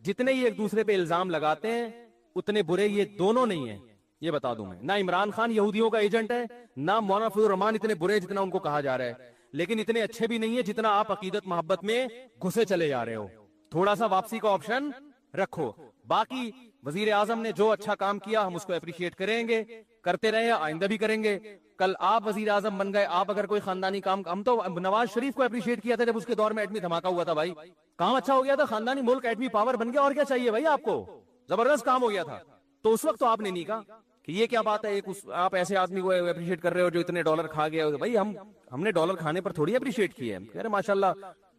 Speaker 1: جتنے یہ ایک دوسرے پہ الزام لگاتے ہیں اتنے برے یہ دونوں نہیں ہیں, یہ بتا دوں میں. نہ عمران خان یہودیوں کا ایجنٹ ہے, نہ مولانا فضل الرحمان اتنے برے جتنا ان کو کہا جا رہا ہے, لیکن اتنے اچھے بھی نہیں ہے جتنا آپ عقیدت محبت میں گھسے چلے جا رہے ہو. تھوڑا سا واپسی کا آپشن رکھو. باقی وزیر اعظم نے جو اچھا کام کیا ہم اس کو اپریشیٹ کریں گے, کرتے رہے, آئندہ بھی کریں گے. کل آپ وزیر اعظم بن گئے, آپ اگر کوئی خاندانی کام, ہم تو نواز شریف کو اپریشیٹ کیا تھا جب اس کے دور میں ایٹمی دھماکہ ہوا تھا بھائی, کام اچھا ہو گیا تھا, خاندانی ملک ایٹمی پاور بن گیا, اور کیا چاہیے بھائی آپ کو, زبردست کام ہو گیا تھا. تو اس وقت تو آپ نے نہیں کہا کہ یہ کیا بات ہے, آپ ایسے آدمی کو اپریشیٹ کر رہے ہو جو اتنے ڈالر کھا گیا. بھائی ہم نے ڈالر کھانے پر تھوڑی اپریشیٹ کیا ہے, کہہ رہے ماشاءاللہ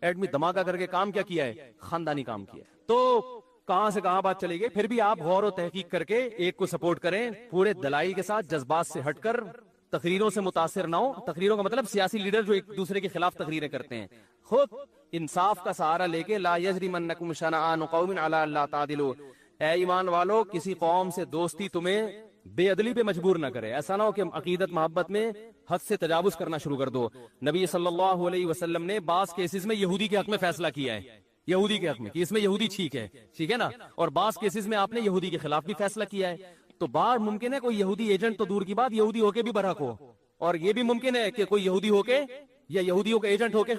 Speaker 1: ایٹمی دھماکہ کر کے کام کیا کیا ہے, خاندانی کام کیا ہے. تو کہاں سے کہاں بات چلے گئی. پھر بھی آپ غور و تحقیق کر کے ایک کو سپورٹ کریں, پورے دلائل کے ساتھ, جذبات سے ہٹ کر, تقریروں سے متاثر نہ ہو. تقریروں کا مطلب سیاسی لیڈر جو ایک دوسرے کے خلاف تقریریں کرتے ہیں, خود انصاف کا سہارا لے کے, لا یجرمنکم شنآن قوم علی الا تعدلوا, اے ایمان والو کسی قوم سے دوستی تمہیں بے عدلی پہ مجبور نہ کرے. ایسا نہ ہو کہ عقیدت محبت میں حد سے تجاوز کرنا شروع کر دو. نبی صلی اللہ علیہ وسلم نے بعض کیسز میں یہودی کے حق میں فیصلہ کیا ہے, یہودی کے حق میں کہ اس میں یہودی ٹھیک ہے نا, اور بعض کیسز میں آپ نے یہودی کے خلاف بھی فیصلہ کیا ہے. تو بار ممکن ہے کوئی یہودی ایجنٹ تو دور کی بات, یہودی ہو کے بھی برحق ہو, اور یہ بھی ممکن ہے کہ کوئی یہودی ہو کے یا یہودیوں کا ایجنٹ ہو کے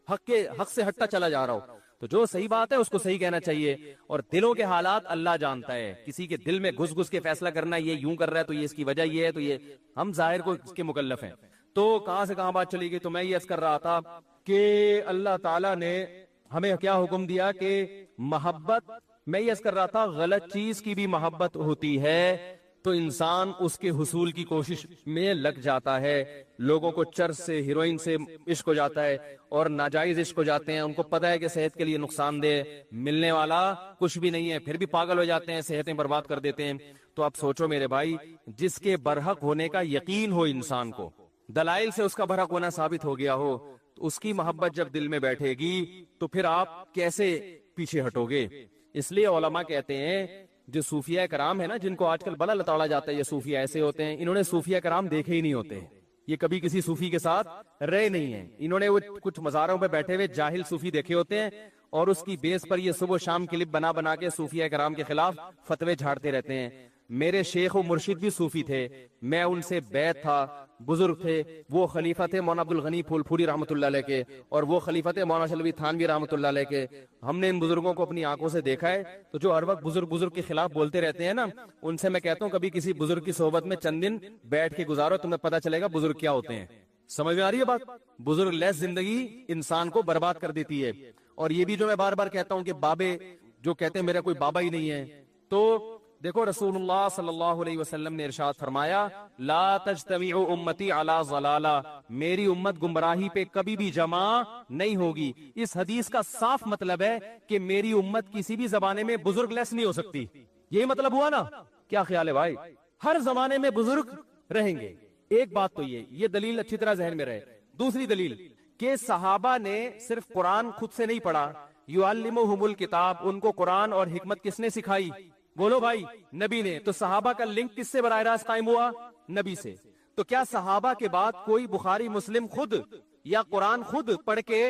Speaker 1: حق سے ہٹتا چلا جا رہا ہو. تو جو صحیح بات ہے اس کو صحیح کہنا چاہیے, اور دلوں کے حالات اللہ جانتا ہے. کسی کے دل میں گھس گھس کے فیصلہ کرنا, یہ یوں کر رہا ہے تو یہ اس کی وجہ یہ ہے, تو یہ ہم ظاہر کو اس کے مکلف ہیں. تو کہاں سے کہاں بات چلی گئی. تو میں یہ عرض کر رہا تھا کہ اللہ تعالیٰ نے ہمیں کیا حکم دیا کہ محبت, میں یہ عرض کر رہا تھا غلط چیز کی بھی محبت ہوتی ہے تو انسان اس کے حصول کی کوشش میں لگ جاتا ہے. لوگوں کو چرس سے, ہیروئن سے عشق ہو جاتا ہے, اور ناجائز عشق ہو جاتے ہیں, ان کو پتہ ہے کہ صحت کے لیے نقصان دہ, ملنے والا کچھ بھی نہیں ہے, پھر بھی پاگل ہو جاتے ہیں, صحتیں برباد کر دیتے ہیں. تو اب سوچو میرے بھائی, جس کے برحق ہونے کا یقین ہو انسان کو, دلائل سے اس کا برحق ہونا ثابت ہو گیا ہو, تو اس کی محبت جب دل میں بیٹھے گی تو پھر آپ کیسے پیچھے ہٹو گے. اس لیے علماء کہتے ہیں جو صوفیہ کرام ہے نا, جن کو آج کل بڑا لتاڑا جاتا ہے یہ صوفیہ ایسے ہوتے ہیں, انہوں نے صوفیہ کرام دیکھے ہی نہیں ہوتے, یہ کبھی کسی صوفی کے ساتھ رہے نہیں ہیں. انہوں نے وہ کچھ مزاروں پہ بیٹھے ہوئے جاہل صوفی دیکھے ہوتے ہیں, اور اس کی بیس پر یہ صبح و شام کلپ بنا بنا کے صوفیہ کرام کے خلاف فتوے جھاڑتے رہتے ہیں. میرے شیخ و مرشد بھی صوفی تھے, میں ان سے بیعت تھا, بزرگ تھے, وہ خلیفہ تھے مولانا عبد الغنی پھول پھوری رحمۃ اللہ علیہ کے, اور وہ خلیفہ تھے مولانا شلوی تھانوی رحمۃ اللہ علیہ کے. ہم نے ان بزرگوں کو اپنی آنکھوں سے دیکھا ہے, تو جو ہر وقت بزرگ کے خلاف بولتے رہتے ہیں نا, ان سے میں کہتا ہوں کبھی کسی بزرگ کی صحبت میں چند دن بیٹھ کے گزارو, تمہیں پتہ چلے گا بزرگ کیا ہوتے ہیں. سمجھ میں آ رہی ہے بات. بزرگ لیس زندگی انسان کو برباد کر دیتی ہے. اور یہ بھی جو میں بار بار کہتا ہوں کہ بابے جو کہتے ہیں میرا کوئی بابا ہی نہیں ہے, تو دیکھو رسول اللہ صلی اللہ علیہ وسلم نے ارشاد فرمایا, لا تجتمع امتی علی ضلالہ, میری امت گمراہی پہ کبھی بھی جمع نہیں ہوگی. اس حدیث کا صاف مطلب ہے کہ میری امت کسی بھی زمانے میں بزرگ لیس نہیں ہو سکتی. یہی مطلب ہوا نا. کیا خیال ہے بھائی, ہر زمانے میں بزرگ رہیں گے. ایک بات تو یہ دلیل اچھی طرح ذہن میں رہے. دوسری دلیل کہ صحابہ نے صرف قرآن خود سے نہیں پڑھا, یعلمہم الکتاب, ان کو قرآن اور حکمت کس نے سکھائی؟ بولو بھائی, نبی نے. تو صحابہ کا لنک کس سے براہ راست قائم ہوا؟ نبی سے. تو کیا صحابہ کے بعد کوئی بخاری مسلم خود یا قرآن خود پڑھ کے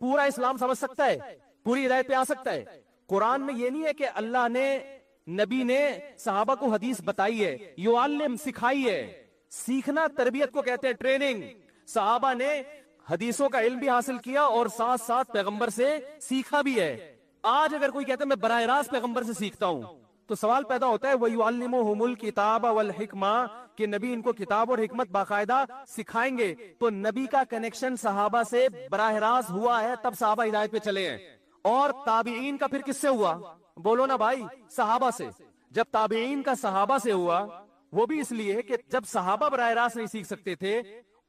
Speaker 1: پورا اسلام سمجھ سکتا ہے, پوری ہدایت پہ آ سکتا ہے؟ قرآن میں یہ نہیں ہے کہ اللہ نے, نبی نے صحابہ کو حدیث بتائی ہے, یعلم سکھائی ہے. سیکھنا تربیت کو کہتے ہیں, ٹریننگ. صحابہ نے حدیثوں کا علم بھی حاصل کیا اور ساتھ ساتھ پیغمبر سے سیکھا بھی ہے. آج اگر کوئی کہتا ہے میں براہ راست پیغمبر سے سیکھتا ہوں, تو سوال پیدا ہوتا ہے وَيُعَلِّمُهُمُ الْكِتَابَ وَالْحِكْمَةَ, کہ نبی ان کو کتاب اور حکمت باقاعدہ سکھائیں گے. تو نبی کا کنیکشن صحابہ سے براہ راست ہوا ہے, تب صحابہ ہدایت پہ چلے ہیں. اور تابعین کا پھر کس سے ہوا؟ بولو نا بھائی, صحابہ سے. جب تابعین کا صحابہ سے ہوا, وہ بھی اس لیے کہ جب صحابہ براہ راست نہیں سیکھ سکتے تھے,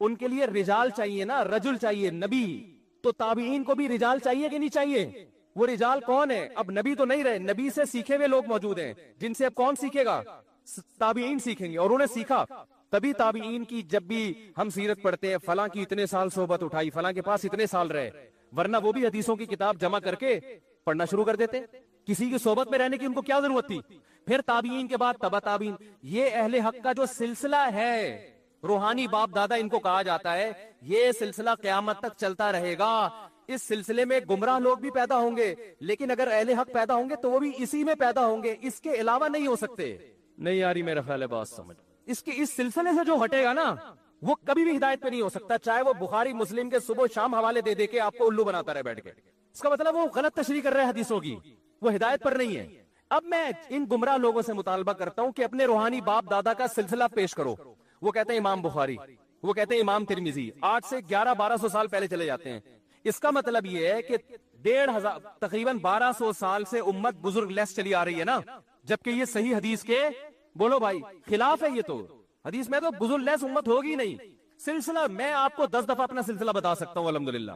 Speaker 1: ان کے لیے رجال چاہیے نا, رجل چاہیے, نبی. تو تابعین کو بھی رجال چاہیے کہ نہیں چاہیے؟ وہ رجال کون ہے؟ اب نبی تو نہیں رہے, نبی سے سیکھے ہوئے لوگ موجود ہیں, جن سے اب کون سیکھے گا؟ تابعین سیکھیں گے. اور انہیں سیکھا تبھی تابعین کی, جب بھی ہم سیرت پڑھتے ہیں فلاں کی اتنے سال صحبت اٹھائی, فلاں کے پاس اتنے سال رہے, ورنہ وہ بھی حدیثوں کی کتاب جمع کر کے پڑھنا شروع کر دیتے. کسی کی صحبت میں رہنے کی ان کو کیا ضرورت تھی؟ پھر تابعین کے بعد تبع تابعین. یہ اہل حق کا جو سلسلہ ہے, روحانی باپ دادا ان کو کہا جاتا ہے, یہ سلسلہ قیامت تک چلتا رہے گا. اس سلسلے میں گمراہ لوگ بھی پیدا ہوں گے، لیکن اگر اہل حق پیدا ہوں گے تو وہ بھی اسی میں پیدا ہوں گے، اس کے علاوہ نہیں ہو سکتے۔ نہیں یاری میرا خیال ہے بات سمجھ، اس سلسلے سے جو ہٹے گا نا وہ کبھی بھی ہدایت پہ نہیں ہو سکتا، چاہے وہ بخاری مسلم کے صبح شام حوالے دے دے کے آپ کو الو بناتا رہے بیٹھ کے، اس کا مطلب وہ غلط تشریح کر رہے حدیثوں کی، وہ ہدایت پر نہیں ہے۔ اب میں ان گمراہ لوگوں سے مطالبہ کرتا ہوں کہ اپنے روحانی باپ دادا کا سلسلہ پیش کرو۔ وہ کہتے ہیں امام بخاری، وہ کہتے ہیں امام ترمذی، 8 سے 1100-1200 سال پہلے چلے جاتے ہیں۔ اس کا مطلب یہ ہے کہ 1500 تقریباً 1200 سال سے امت بزرگ لیس چلی آ رہی ہے نا، جبکہ یہ صحیح حدیث کے بولو بھائی خلاف ہے۔ یہ تو حدیث میں تو بزرگ لیس امت ہوگی نہیں۔ سلسلہ میں آپ کو 10 دفعہ اپنا سلسلہ بتا سکتا ہوں الحمدللہ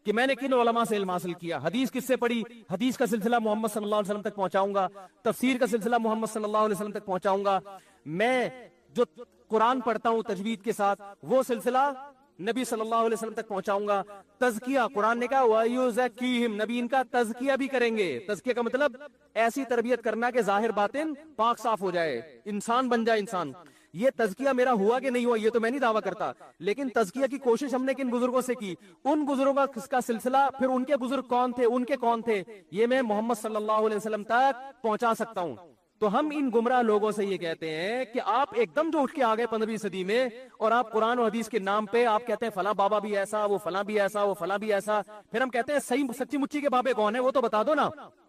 Speaker 1: کہ میں نے کن علماء سے علم حاصل کیا، حدیث کس سے پڑھی، حدیث کا سلسلہ محمد صلی اللہ علیہ وسلم تک پہنچاؤں گا، تفسیر کا سلسلہ محمد صلی اللہ علیہ وسلم تک پہنچاؤں گا، میں جو قرآن پڑھتا ہوں تجوید کے ساتھ وہ سلسلہ نبی صلی اللہ علیہ وسلم تک پہنچاؤں گا۔ تزکیہ، قرآن نے کہا وَيُزَكِّيهِمْ، نبی ان کا تزکیہ بھی کریں گے۔ تزکیہ کا مطلب ایسی تربیت کرنا کہ ظاہر باطن پاک صاف ہو جائے، انسان بن جائے انسان۔ یہ تزکیہ میرا ہوا کہ نہیں ہوا یہ تو میں نہیں دعویٰ کرتا، لیکن تزکیہ کی کوشش ہم نے کن بزرگوں سے کی، ان بزرگوں کا سلسلہ، پھر ان کے بزرگ کون تھے، ان کے کون تھے، یہ میں محمد صلی اللہ علیہ وسلم تک پہنچا سکتا ہوں۔ تو ہم ان گمراہ لوگوں سے یہ کہتے ہیں کہ آپ ایک دم جو اٹھ کے آگئے 15ویں صدی میں، اور آپ قرآن و حدیث کے نام پہ آپ کہتے ہیں فلاں بابا بھی ایسا، وہ فلاں بھی ایسا، وہ فلاں بھی ایسا، پھر ہم کہتے ہیں صحیح سچی مچی کے بابے کون ہیں وہ تو بتا دو نا،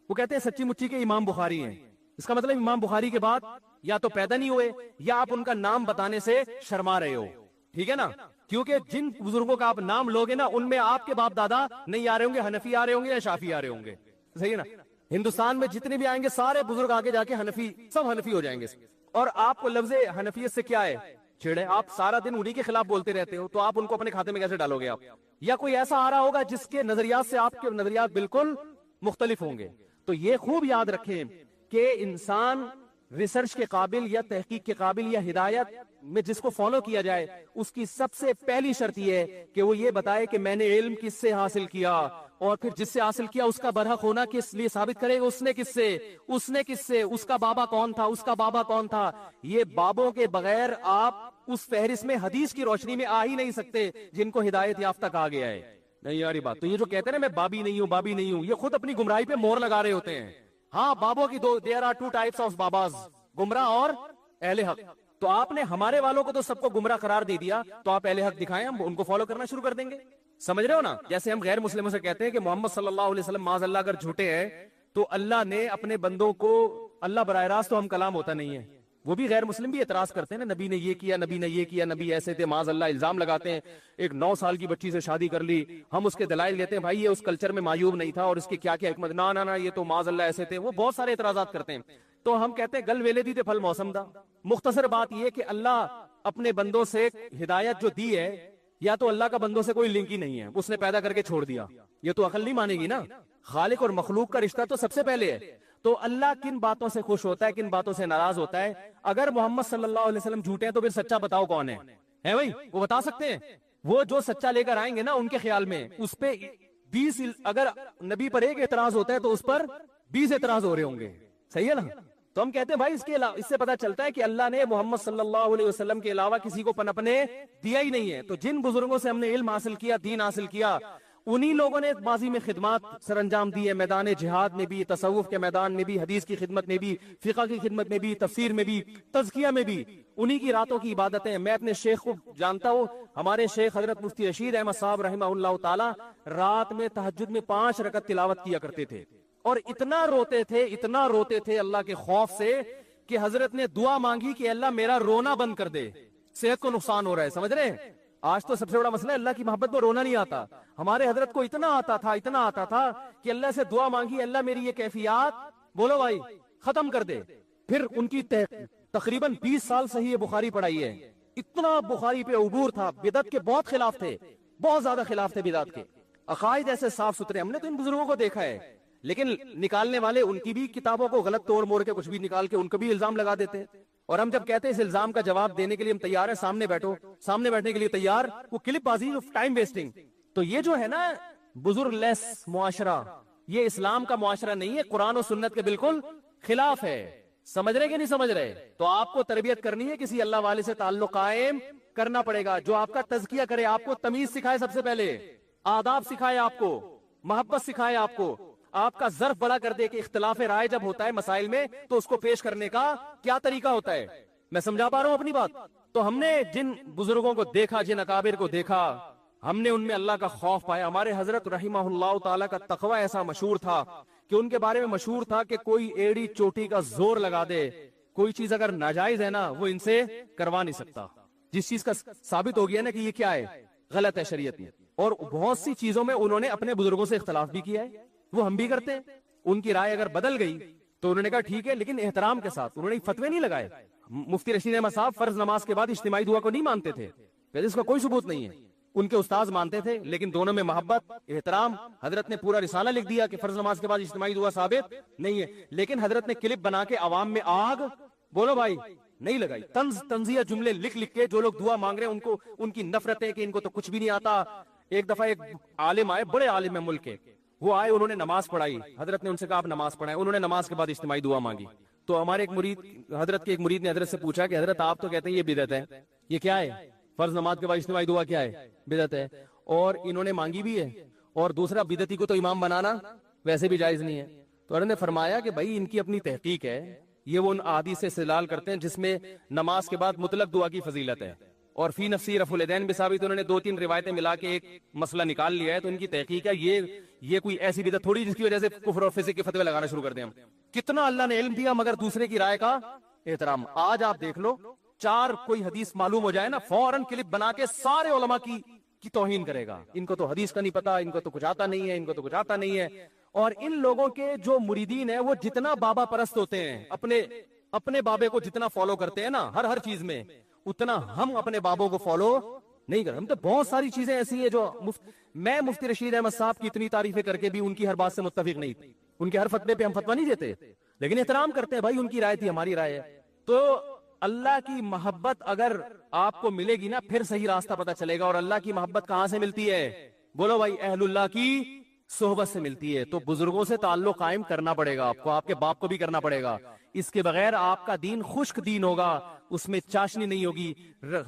Speaker 1: وہ کہتے ہیں سچی مچی کے امام بخاری ہیں۔ اس کا مطلب امام بخاری کے بعد یا تو پیدا نہیں ہوئے یا آپ ان کا نام بتانے سے شرما رہے ہو، ٹھیک ہے نا؟ کیونکہ جن بزرگوں کا آپ نام لوگے نا ان میں آپ کے باپ دادا نہیں آ رہے ہوں گے، حنفی آ رہے ہوں گے یا شافی آ رہے ہوں گے، صحیح ہے نا؟ ہندوستان میں جتنے بھی آئیں گے سارے بزرگ آگے جا کے حنفی، سب حنفی ہو جائیں گے، اور آپ کو لفظ حنفیت سے کیا ہے چھیڑے، آپ سارا دن انہی کے خلاف بولتے رہتے ہو، تو آپ ان کو اپنے کھاتے میں کیسے ڈالو گے آپ؟ یا کوئی ایسا آ رہا ہوگا جس کے نظریات سے آپ کے نظریات بالکل مختلف ہوں گے۔ تو یہ خوب یاد رکھیں کہ انسان ریسرچ کے قابل یا تحقیق کے قابل یا ہدایت میں جس کو فالو کیا جائے، اس کی سب سے پہلی شرط یہ ہے کہ وہ یہ بتائے کہ میں نے علم کس سے حاصل کیا، اور پھر جس سے حاصل کیا اس کا برحق ہونا کس لیے ثابت کرے گا، اس نے کس سے، اس کا بابا کون تھا، اس کا بابا کون تھا۔ یہ بابوں کے بغیر آپ اس فہرست میں حدیث کی روشنی میں آ ہی نہیں سکتے جن کو ہدایت یافتہ کہا گیا ہے۔ نہیں یاری بات، تو یہ جو کہتے ہیں نا میں بابی نہیں ہوں، یہ خود اپنی گمراہی پہ مور لگا رہے ہوتے ہیں۔ ہاں بابوں کی there are two types of باباز، گمراہ اور اہل حق۔ تو آپ نے ہمارے والوں کو تو سب کو گمراہ قرار دے دیا، تو آپ اہل حق دکھائیں، ہم ان کو فالو کرنا شروع کر دیں گے، سمجھ رہے ہو نا؟ جیسے ہم غیر مسلموں سے کہتے ہیں کہ محمد صلی اللہ علیہ وسلم معاذ اللہ اگر جھوٹے ہیں تو اللہ نے اپنے بندوں کو، اللہ براہ راست تو ہم کلام ہوتا نہیں ہے، وہ بھی غیر مسلم بھی اعتراض کرتے ہیں نا، نبی نے یہ کیا، نبی نے یہ کیا، نبی ایسے تھے، معاذ اللہ الزام لگاتے ہیں، ایک 9 سال کی بچی سے شادی کر لی، ہم اس کے دلائل لیتے ہیں بھائی یہ اس کلچر میں معیوب نہیں تھا اور اس کی کیا کیا حکمت، نہ یہ تو معاذ اللہ ایسے تھے، وہ بہت سارے اعتراضات کرتے ہیں۔ تو ہم کہتے ہیں گل ویلے دی تے پھل موسم دا۔ مختصر بات یہ کہ اللہ اپنے بندوں سے ہدایت جو دی ہے، یا تو اللہ کا بندوں سے کوئی لنک ہی نہیں ہے، اس نے پیدا کر کے چھوڑ دیا، یہ تو عقل نہیں مانے گی نا۔ خالق اور مخلوق کا رشتہ تو سب سے پہلے ہے۔ تو اللہ کن باتوں سے خوش ہوتا ہے، کن باتوں سے ناراض ہوتا ہے؟ اگر محمد صلی اللہ علیہ وسلم جھوٹے ہیں تو پھر سچا بتاؤ کون ہے بھائی؟ وہ بتا سکتے ہیں؟ وہ جو سچا لے کر آئیں گے نا ان کے خیال میں اس پہ 20، اگر نبی پر ایک اعتراض ہوتا ہے تو اس پر 20 اعتراض ہو رہے ہوں گے، صحیح ہے نا؟ تو ہم کہتے ہیں بھائی اس سے پتہ چلتا ہے کہ اللہ نے محمد صلی اللہ علیہ وسلم کے علاوہ کسی کو پنپنے دیا ہی نہیں ہے۔ تو جن بزرگوں سے ہم نے علم حاصل کیا، دین حاصل کیا، انہی لوگوں نے ماضی میں خدمات سر انجام دی ہے، میدان جہاد میں بھی، تصوف کے میدان میں بھی، حدیث کی خدمت میں بھی، فقہ کی خدمت میں بھی، تفسیر میں بھی، تزکیہ میں بھی، انہی کی راتوں کی عبادتیں۔ میں اپنے شیخ کو جانتا ہوں، ہمارے شیخ حضرت مفتی رشید احمد صاحب رحمہ اللہ تعالی رات میں تہجد میں 5 رکعت تلاوت کیا کرتے تھے، اور اتنا روتے تھے اللہ کے خوف سے کہ حضرت نے دعا مانگی کہ اللہ میرا رونا بند کر دے، صحت کو نقصان ہو رہا ہے، سمجھ رہے ہیں؟ آج تو سب سے بڑا مسئلہ ہے اللہ کی محبت میں رونا نہیں آتا، ہمارے حضرت کو اتنا آتا تھا کہ اللہ سے دعا مانگی اللہ میری یہ کیفیات بولو بھائی ختم کر دے۔ پھر ان کی تقریباً 20 سال صحیح بخاری پڑھائی ہے، اتنا بخاری پہ عبور تھا، بدعت کے بہت خلاف تھے، بہت زیادہ خلاف تھے بدعت کے، عقائد ایسے صاف ستھرے، ہم نے تو ان بزرگوں کو دیکھا ہے، لیکن نکالنے والے ان کی بھی کتابوں کو غلط توڑ موڑ کے کچھ بھی نکال کے ان کو بھی الزام لگا دیتے ہیں، اور ہم جب کہتے ہیں اس الزام کا جواب دینے کے لیے ہم تیار ہیں، سامنے بیٹھو، سامنے بیٹھنے کے لیے تیار، وہ کلپ بازی، ٹائم ویسٹنگ۔ تو یہ جو ہے نا بزرگ لیس معاشرہ، یہ اسلام کا معاشرہ نہیں ہے، قرآن و سنت کے بالکل خلاف ہے، سمجھ رہے کہ نہیں سمجھ رہے؟ تو آپ کو تربیت کرنی ہے، کسی اللہ والے سے تعلق قائم کرنا پڑے گا، جو آپ کا تزکیہ کرے، آپ کو تمیز سکھائے، سب سے پہلے آداب سکھائے، آپ کو محبت سکھائے آپ کو، آپ کا ظرف بڑا کر دے کہ اختلاف رائے جب ہوتا ہے مسائل میں تو اس کو پیش کرنے کا کیا طریقہ ہوتا ہے. میں سمجھا پا رہا ہوں اپنی بات؟ تو ہم نے جن بزرگوں کو دیکھا، جن اکابر کو دیکھا، ہم نے ان میں اللہ کا خوف پایا. ہمارے حضرت رحمہ اللہ تعالی کا تقوی ایسا مشہور تھا کہ ان کے بارے میں مشہور تھا کہ کوئی ایڑی چوٹی کا زور لگا دے، کوئی چیز اگر ناجائز ہے نا وہ ان سے کروا نہیں سکتا. جس چیز کا ثابت ہو گیا نا کہ یہ کیا ہے، غلط ہے شریعت میں. اور بہت سی چیزوں میں انہوں نے اپنے بزرگوں سے اختلاف بھی کیا ہے، وہ ہم بھی کرتے ہیں. ان کی رائے اگر بدل گئی تو انہوں نے کہا ٹھیک ہے، لیکن احترام کے ساتھ. انہوں نے فتوے نہیں لگائے. مفتی رشید احمد صاحب فرض نماز کے بعد اجتماعی دعا کو نہیں مانتے تھے، اس کا کوئی ثبوت نہیں ہے. ان کے استاذ مانتے تھے، لیکن دونوں میں محبت، احترام. حضرت نے پورا رسالہ لکھ دیا کہ فرض نماز کے بعد اجتماعی دعا ثابت نہیں ہے، لیکن حضرت نے کلپ بنا کے عوام میں آگ بولو بھائی نہیں لگائی. تنزیہ جملے لکھ لکھ کے جو لوگ دعا مانگ رہے ہیں ان کو، ان کی نفرتیں کہ ان کو تو کچھ بھی نہیں آتا. ایک دفعہ ایک عالم آئے، بڑے عالم ہے ملک کے، وہ آئے، انہوں نے نماز پڑھائی. حضرت نے ان سے کہا آپ نماز پڑھائیں. انہوں نے نماز کے بعد اجتماعی دعا مانگی. تو ہمارے ایک مرید، حضرت کے ایک مرید نے حضرت سے پوچھا کہ حضرت آپ تو کہتے ہیں یہ بدعت ہے، یہ کیا ہے؟ فرض نماز کے بعد اجتماعی دعا کیا ہے؟ بدعت ہے. اور انہوں نے مانگی بھی ہے، اور دوسرا بدعتی کو تو امام بنانا ویسے بھی جائز نہیں ہے. تو حضرت نے فرمایا کہ بھائی ان کی اپنی تحقیق ہے، یہ وہ ان احادیث سے استدلال کرتے ہیں جس میں نماز کے بعد مطلق دعا کی فضیلت ہے، اور فی نفسی رفع الیدین بھی ثابت. انہوں نے 2-3 روایتیں ملا کے ایک مسئلہ نکال لیا ہے. تو ان کی تحقیق ہے، یہ کوئی ایسی بدعت تھوڑی جس کی وجہ سے کفر اور فسق کے فتوے لگانا شروع کر دیں ہم. کتنا اللہ نے علم دیا مگر دوسرے کی رائے کا احترام. آج آپ دیکھ لو، 4 کوئی حدیث معلوم ہو جائے نا، فوراً کلپ بنا کے سارے علماء کی توہین کرے گا. ان کو تو حدیث کا نہیں پتا، ان کو تو کچھ آتا نہیں ہے، ان کو تو کچھ آتا نہیں ہے. اور ان لوگوں کے جو مریدین ہیں وہ جتنا بابا پرست ہوتے ہیں، اپنے بابے کو جتنا فالو کرتے ہیں نا ہر چیز میں، اتنا ہم اپنے بابوں کو فالو نہیں کرتے. ہم تو بہت ساری چیزیں ایسی ہیں جو میں مفتی رشید احمد صاحب کی اتنی تعریفیں کر کے بھی ان کی ہر بات سے متفق نہیں تھی. ان کے ہر فتوے پہ ہم فتویٰ نہیں دیتے، لیکن احترام کرتے ہیں. بھائی ان کی رائے تھی، ہماری رائے ہے. تو اللہ کی محبت اگر آپ کو ملے گی نا، پھر صحیح راستہ پتہ چلے گا. اور اللہ کی محبت کہاں سے ملتی ہے؟ بولو بھائی، اہل اللہ کی صحبت سے ملتی ہے. تو بزرگوں سے تعلق قائم کرنا پڑے گا آپ کو، آپ کے باپ کو بھی کرنا پڑے گا. اس کے بغیر آپ کا دین خشک دین ہوگا، اس میں چاشنی نہیں ہوگی.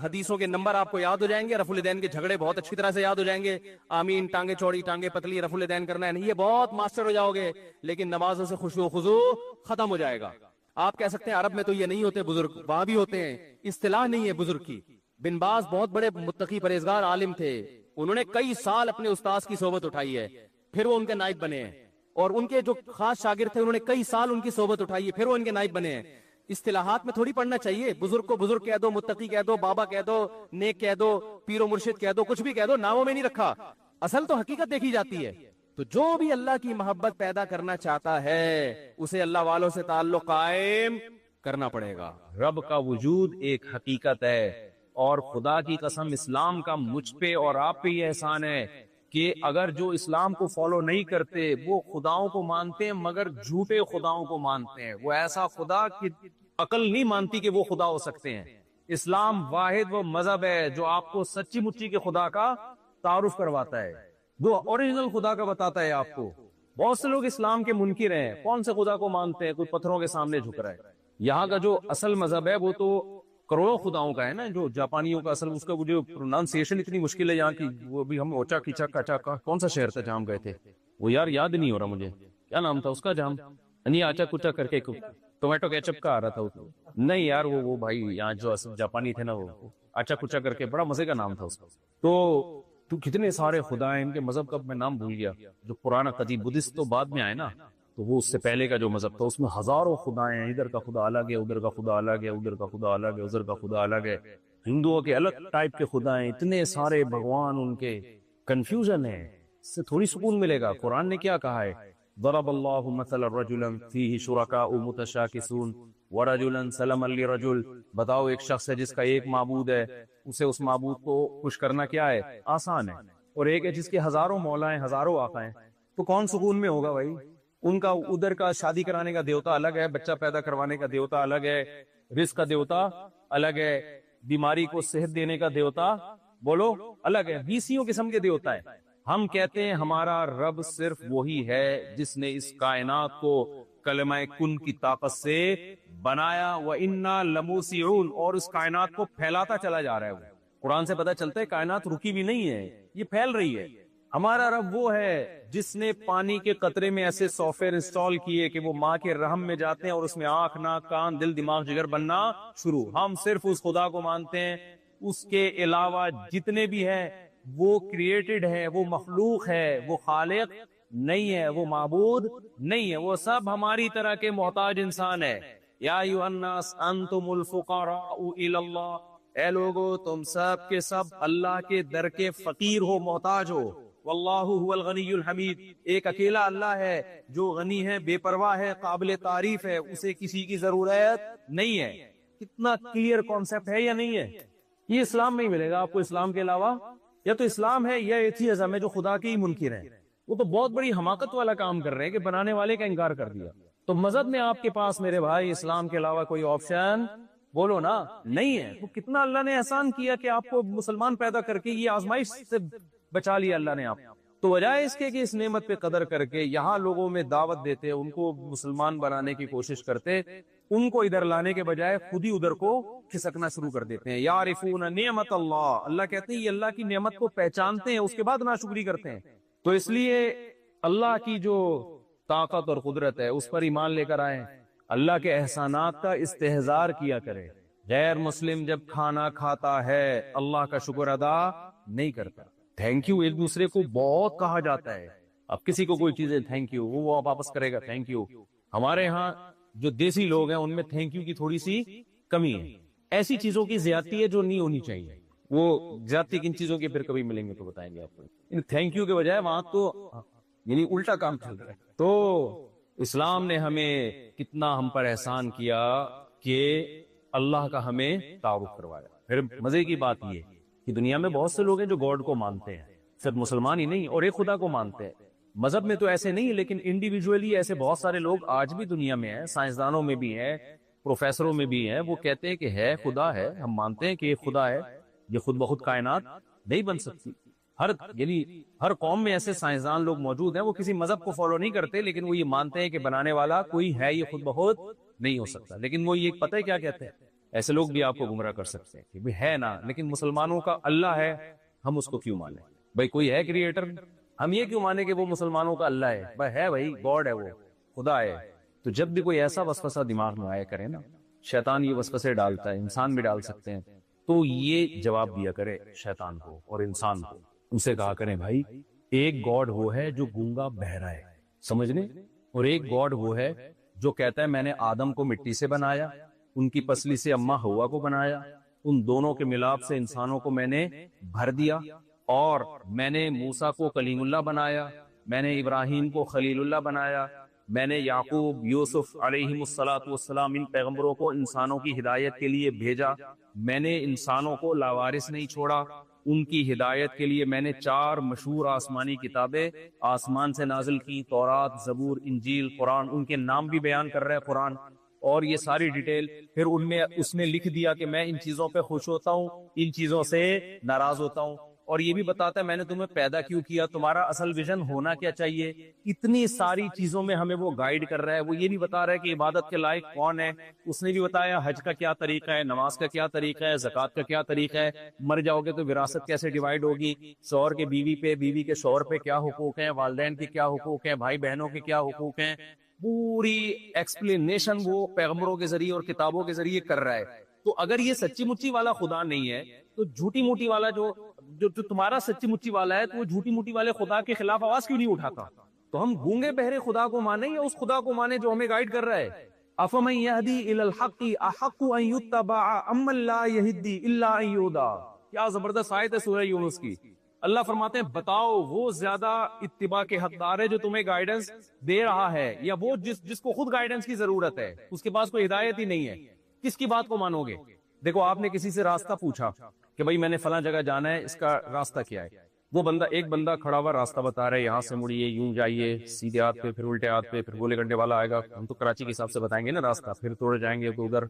Speaker 1: حدیثوں کے نمبر آپ کو یاد ہو جائیں گے، رفع الیدین کے جھگڑے بہت اچھی طرح سے یاد ہو جائیں گے. آمین، ٹانگیں چوڑی ٹانگیں پتلی، رفع الیدین کرنا ہے نہیں، یہ بہت ماسٹر ہو جاؤ گے. لیکن نمازوں سے خشوع و خضوع ختم ہو جائے گا. آپ کہہ سکتے ہیں عرب میں تو یہ نہیں ہوتے بزرگ، وہاں بھی ہوتے ہیں. اصطلاح نہیں ہے بزرگ کی. بن باز بہت بڑے متقی پرہیزگار عالم تھے، انہوں نے کئی سال اپنے استاذ کی صحبت اٹھائی ہے، پھر وہ ان کے نائب بنے ہیں. اور ان کے جو خاص شاگرد تھے انہوں نے کئی سال ان کی صحبت اٹھائی ہے، پھر وہ ان کے نائب بنے ہیں. اصطلاحات میں تھوڑی پڑھنا چاہیے. بزرگ کو بزرگ کہہ دو، متقی کہہ دو، بابا کہہ دو، نیک کہہ دو، پیر و مرشد کہہ دو، کچھ بھی کہہ دو، ناموں میں نہیں رکھا. اصل تو حقیقت دیکھی جاتی ہے. تو جو بھی اللہ کی محبت پیدا کرنا چاہتا ہے اسے اللہ والوں سے تعلق قائم کرنا پڑے گا.
Speaker 2: رب کا وجود ایک حقیقت ہے، اور خدا کی قسم اسلام کا مجھ پہ اور آپ پہ یہ احسان ہے کہ اگر جو اسلام کو فالو نہیں کرتے وہ خداؤں کو مانتے ہیں مگر جھوٹے خداؤں کو مانتے ہیں. وہ ایسا خدا کہ عقل نہیں مانتی کہ وہ خدا ہو سکتے ہیں. اسلام واحد وہ مذہب ہے جو آپ کو سچی مچی کے خدا کا تعارف کرواتا ہے، جو اوریجنل خدا کا بتاتا ہے آپ کو. بہت سے لوگ اسلام کے منکر ہیں، کون سے خدا کو مانتے ہیں؟ کوئی پتھروں کے سامنے جھک رہا ہے. یہاں کا جو اصل مذہب ہے وہ تو کروڑوں خداؤں کا ہے نا. جو جاپانیوں کا اصل، اس کا جو پروننسیشن اتنی مشکل ہے یہاں کی. وہ بھی ہم اوچا کیچا کچا کا کون سا شہر تھا جہاں ہم گئے تھے، وہ یار یاد نہیں ہو رہا مجھے، کیا نام تھا اس کا، جہاں نہیں آچا کچا کر کے ٹومیٹو کیچپ کا آ رہا تھا. نہیں یار وہ بھائی یہاں جو جاپانی تھے نا، وہ آچا کچا کر کے بڑا مزے کا نام تھا اس کا. تو کتنے سارے خدا ہیں ان کے مذہب کا، میں نام بھول گیا. جو پرانا قدیم بدھسٹ تو بعد میں آئے نا، تو وہ اس سے پہلے کا جو مذہب تھا اس میں ہزاروں خدا ہیں. ادھر کا خدا الگ ہے، ادھر کا خدا الگ ہے، ادھر کا خدا الگ ہے، ادھر کا خدا الگ ہے. ہندوؤں کے الگ ٹائپ کے خدا ہیں، اتنے سارے بھگوان ان کے. کنفیوژن ہے، اس سے تھوڑی سکون ملے گا. قرآن نے کیا کہا ہے؟ ضرب اللہ مثلا رجلا فیہ شرکاء متشاکسون ورجلا سلما لرجل. بتاؤ ایک شخص ہے جس کا ایک معبود ہے، اسے اس معبود کو خوش کرنا کیا ہے؟ آسان ہے. اور ایک ہے جس کے ہزاروں مولا ہیں، ہزاروں آقا ہیں، تو کون سکون میں ہوگا بھائی؟ ان کا ادھر کا شادی کرانے کا دیوتا الگ ہے، بچہ پیدا کروانے کا دیوتا الگ ہے، رزق کا دیوتا الگ ہے، بیماری کو صحت دینے کا دیوتا بولو الگ ہے. 20 قسم کے دیوتا ہے. ہم کہتے ہیں ہمارا رب صرف وہی ہے جس نے اس کائنات کو کلمہ کن کی طاقت سے بنایا. وَإِنَّا لَمُوسِعُونَ، اور اس کائنات کو پھیلاتا چلا جا رہا ہے. وہ قرآن سے پتہ چلتا ہے کائنات رکی بھی نہیں ہے، یہ پھیل رہی ہے. ہمارا رب وہ ہے جس نے پانی کے قطرے میں ایسے سافٹ ویئر انسٹال کیے کہ وہ ماں کے رحم میں جاتے ہیں اور اس میں آنکھ ناک کان دل دماغ جگر بننا شروع. ہم صرف اس خدا کو مانتے ہیں. اس کے علاوہ جتنے بھی ہیں وہ کریٹڈ ہے, وہ مخلوق ہے, وہ خالق نہیں ہے, وہ معبود نہیں ہے, وہ سب ہماری طرح کے محتاج انسان ہے. یا ایھا الناس انتم الفقراء الی اللہ, اے لوگو تم سب کے سب اللہ کے در کے فقیر ہو, محتاج ہو. واللہ هو الغنی الحمید, ایک اکیلا اللہ ہے جو غنی ہے, بے پرواہ ہے, قابل تعریف ہے, اسے کسی کی ضرورت نہیں ہے. کتنا کلیئر کانسیپٹ ہے یا نہیں ہے؟ یہ اسلام میں ہی ملے گا آپ کو. اسلام کے علاوہ یا تو اسلام ہے یا ایتھیزم ہے جو خدا کے ہی منکر ہیں. وہ تو بہت بڑی حماقت والا کام کر رہے ہیں کہ بنانے والے کا انکار کر دیا. تو مذہب میں آپ کے پاس میرے بھائی اسلام کے علاوہ کوئی آپشن بولو نا نہیں ہے. تو کتنا اللہ نے احسان کیا کہ آپ کو مسلمان پیدا کر کے یہ آزمائش سے بچا لیا اللہ نے آپ. تو وجہ اس کے کہ اس نعمت پہ قدر کر کے یہاں لوگوں میں دعوت دیتے, ان کو مسلمان بنانے کی کوشش کرتے, ان کو ادھر لانے کے بجائے خود ہی ادھر کو کھسکنا شروع کر دیتے ہیں. یعرفون نعمت اللہ, اللہ کہتے ہیں یہ اللہ کی نعمت کو پہچانتے ہیں, اس کے بعد ناشکری کرتے ہیں. تو اس لیے اللہ کی جو طاقت اور قدرت ہے اس پر ایمان لے کر آئیں, اللہ کے احسانات کا استحضار کیا کرے. غیر مسلم جب کھانا کھاتا ہے اللہ کا شکر ادا نہیں کرتا. تھینک یو ایک دوسرے کو بہت کہا جاتا ہے. اب کسی کو کوئی چیز ہے تھینک یو, وہ واپس کرے گا تھینک یو. ہمارے ہاں جو دیسی لوگ ہیں ان میں تھینک یو کی تھوڑی سی کمی ہے. ایسی چیزوں کی زیادتی ہے جو نہیں ہونی چاہیے. وہ زیادتی کن چیزوں کے پھر کبھی ملیں گے تو بتائیں گے آپ کو. تھینک یو کے بجائے وہاں تو یعنی الٹا کام چل رہا ہے. تو اسلام نے ہمیں کتنا ہم پر احسان کیا کہ اللہ کا ہمیں تعارف کروایا. پھر مزے کی بات یہ کہ دنیا میں بہت سے لوگ ہیں جو گاڈ کو مانتے ہیں, صرف مسلمان ہی نہیں اور ایک خدا کو مانتے ہیں. مذہب میں تو ایسے نہیں لیکن انڈیویجولی ایسے بہت سارے لوگ آج بھی دنیا میں ہیں, سائنسدانوں میں بھی ہیں, پروفیسروں میں بھی ہیں. وہ کہتے ہیں کہ ہے خدا ہے, ہم مانتے ہیں کہ یہ خدا ہے, یہ خود بخود کائنات نہیں بن سکتی. ہر قوم میں ایسے سائنسدان لوگ موجود ہیں, وہ کسی مذہب کو فالو نہیں کرتے لیکن وہ یہ مانتے ہیں کہ بنانے والا کوئی ہے, یہ خود بخود نہیں ہو سکتا. لیکن وہ یہ پتہ ہے کیا کہتے ہیں, ایسے لوگ بھی آپ کو گمراہ کر سکتے ہیں کہ ہے نا, لیکن مسلمانوں کا اللہ ہے, ہم اس کو کیوں مانیں؟ بھائی کوئی ہے کریٹر, ہم یہ کیوں مانیں کہ وہ مسلمانوں کا اللہ ہے؟ بھائی گاڈ ہے, وہ خدا ہے. تو جب بھی کوئی ایسا وسوسہ دماغ میں آیا کرے نا, شیطان یہ وسوسے ڈالتا ہے, انسان بھی ڈال سکتے ہیں, تو یہ جواب دیا کرے شیطان کو اور انسان کو. ان سے کہا کریں بھائی ایک گاڈ وہ ہے جو گونگا بہرا ہے, سمجھنے, اور ایک گاڈ وہ ہے جو کہتا ہے میں نے آدم کو مٹی سے بنایا, ان کی پسلی سے اماں ہوا کو بنایا, ان دونوں کے ملاپ سے انسانوں کو میں نے بھر دیا, اور میں نے موسیٰ کو کلیم اللہ بنایا, میں نے ابراہیم کو خلیل اللہ بنایا, میں نے یعقوب یوسف علیہم السلام ان پیغمبروں کو انسانوں کی ہدایت کے لیے بھیجا, میں نے انسانوں کو لاوارث نہیں چھوڑا, ان کی ہدایت کے لیے میں نے 4 مشہور آسمانی کتابیں آسمان سے نازل کی, تورات, زبور, انجیل, قرآن. ان کے نام بھی بیان کر رہا ہے قرآن, اور یہ ساری ڈیٹیل. پھر ان میں اس نے لکھ دیا کہ میں ان چیزوں پہ خوش ہوتا ہوں, ان چیزوں سے ناراض ہوتا ہوں, اور یہ بھی بتاتا ہے میں نے تمہیں پیدا کیوں کیا, تمہارا اصل ویژن ہونا کیا چاہیے. اتنی ساری چیزوں میں ہمیں وہ گائیڈ کر رہا ہے. وہ یہ بھی بتا رہا ہے کہ عبادت کے لائق کون ہے, اس نے بھی بتایا حج کا کیا طریقہ ہے, نماز کا کیا طریقہ ہے, زکوٰۃ کا کیا طریقہ ہے, مر جاؤ گے تو وراثت کیسے ڈیوائیڈ ہوگی, شوہر کے بیوی پہ, بیوی کے شوہر پہ کیا حقوق ہیں, والدین کے کیا حقوق ہیں, بھائی بہنوں کے کیا حقوق ہیں. پوری ایکسپلینیشن وہ پیغمبروں کے ذریعے اور کتابوں کے ذریعے کر رہا ہے. تو اگر یہ سچی مچی والا خدا نہیں ہے تو جھوٹی موٹی والا جو تمہارا سچی مچی والا ہے, تو وہ جھوٹی موٹی والے خدا کے خلاف آواز کیوں نہیں اٹھاتا؟ تو ہم گونگے بہرے خدا کو مانیں یا اس خدا کو مانیں جو ہمیں گائیڈ کر رہا ہے؟ افمن یہدی الی الحق احق ان یتبع امن لا یہدی الا ان یہدی. کیا زبردست آیت ہے سورہ یونس کی. اللہ فرماتے ہیں بتاؤ وہ زیادہ اتباع کے حقدار ہے جو تمہیں گائیڈنس دے رہا ہے, یا وہ جس کو خود گائیڈنس کی ضرورت ہے, اس کے پاس کوئی ہدایت ہی نہیں ہے. کس کی بات کو مانو گے؟ دیکھو آپ نے کسی سے راستہ پوچھا کہ بھائی میں نے فلاں جگہ جانا ہے, اس کا راستہ کیا ہے. وہ ایک بندہ کھڑا ہوا راستہ بتا رہا ہے, یہاں سے مڑیے, یوں جائیے, سیدھے ہاتھ پہ, پھر الٹے ہاتھ پہ, پھر گولے گنڈے والا آئے گا, ہم تو کراچی کے حساب سے بتائیں گے نا راستہ, پھر توڑے جائیں گے تو ادھر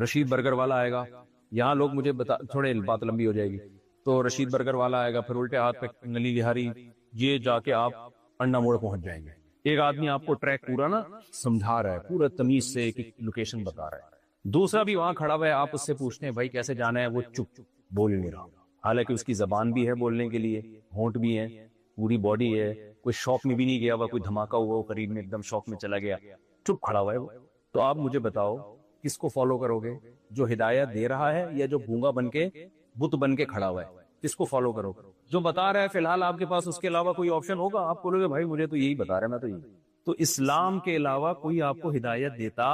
Speaker 2: رشید برگر والا آئے گا. یہاں لوگ مجھے تھوڑے بات لمبی ہو جائے گی, تو رشید برگر والا آئے گا, پھر الٹے ہاتھ پہ نلی وہاری, یہ جا کے آپ انڈا موڑ پہنچ جائیں گے. ایک آدمی آپ کو ٹریک پورا نا سمجھا رہا ہے, پورا تمیز سے ایک لوکیشن بتا رہا ہے. دوسرا بھی وہاں کھڑا ہوا ہے, آپ اس سے پوچھتے ہیں بھائی کیسے جانا ہے, وہ چپ بول نہیں رہا, حالانکہ اس کی زبان بھی ہے بولنے کے لیے, ہونٹ بھی ہیں, پوری باڈی ہے, کوئی شاپ میں بھی نہیں گیا ہوا, کوئی دھماکہ ہوا وہ قریب میں ایک دم شاپ میں چلا گیا, چپ کھڑا ہوا ہے وہ. تو آپ مجھے بتاؤ کس کو فالو کرو گے, جو ہدایت دے رہا ہے یا جو گونگا بن کے بت بن کے کھڑا ہوا ہے, کس کو فالو کرو گے؟ جو بتا رہا ہے فی الحال آپ کے پاس اس کے علاوہ کوئی آپشن ہوگا, آپ بولو گے بھائی مجھے تو یہی بتا رہا ہے, میں تو یہی. تو اسلام کے علاوہ کوئی آپ کو ہدایت دیتا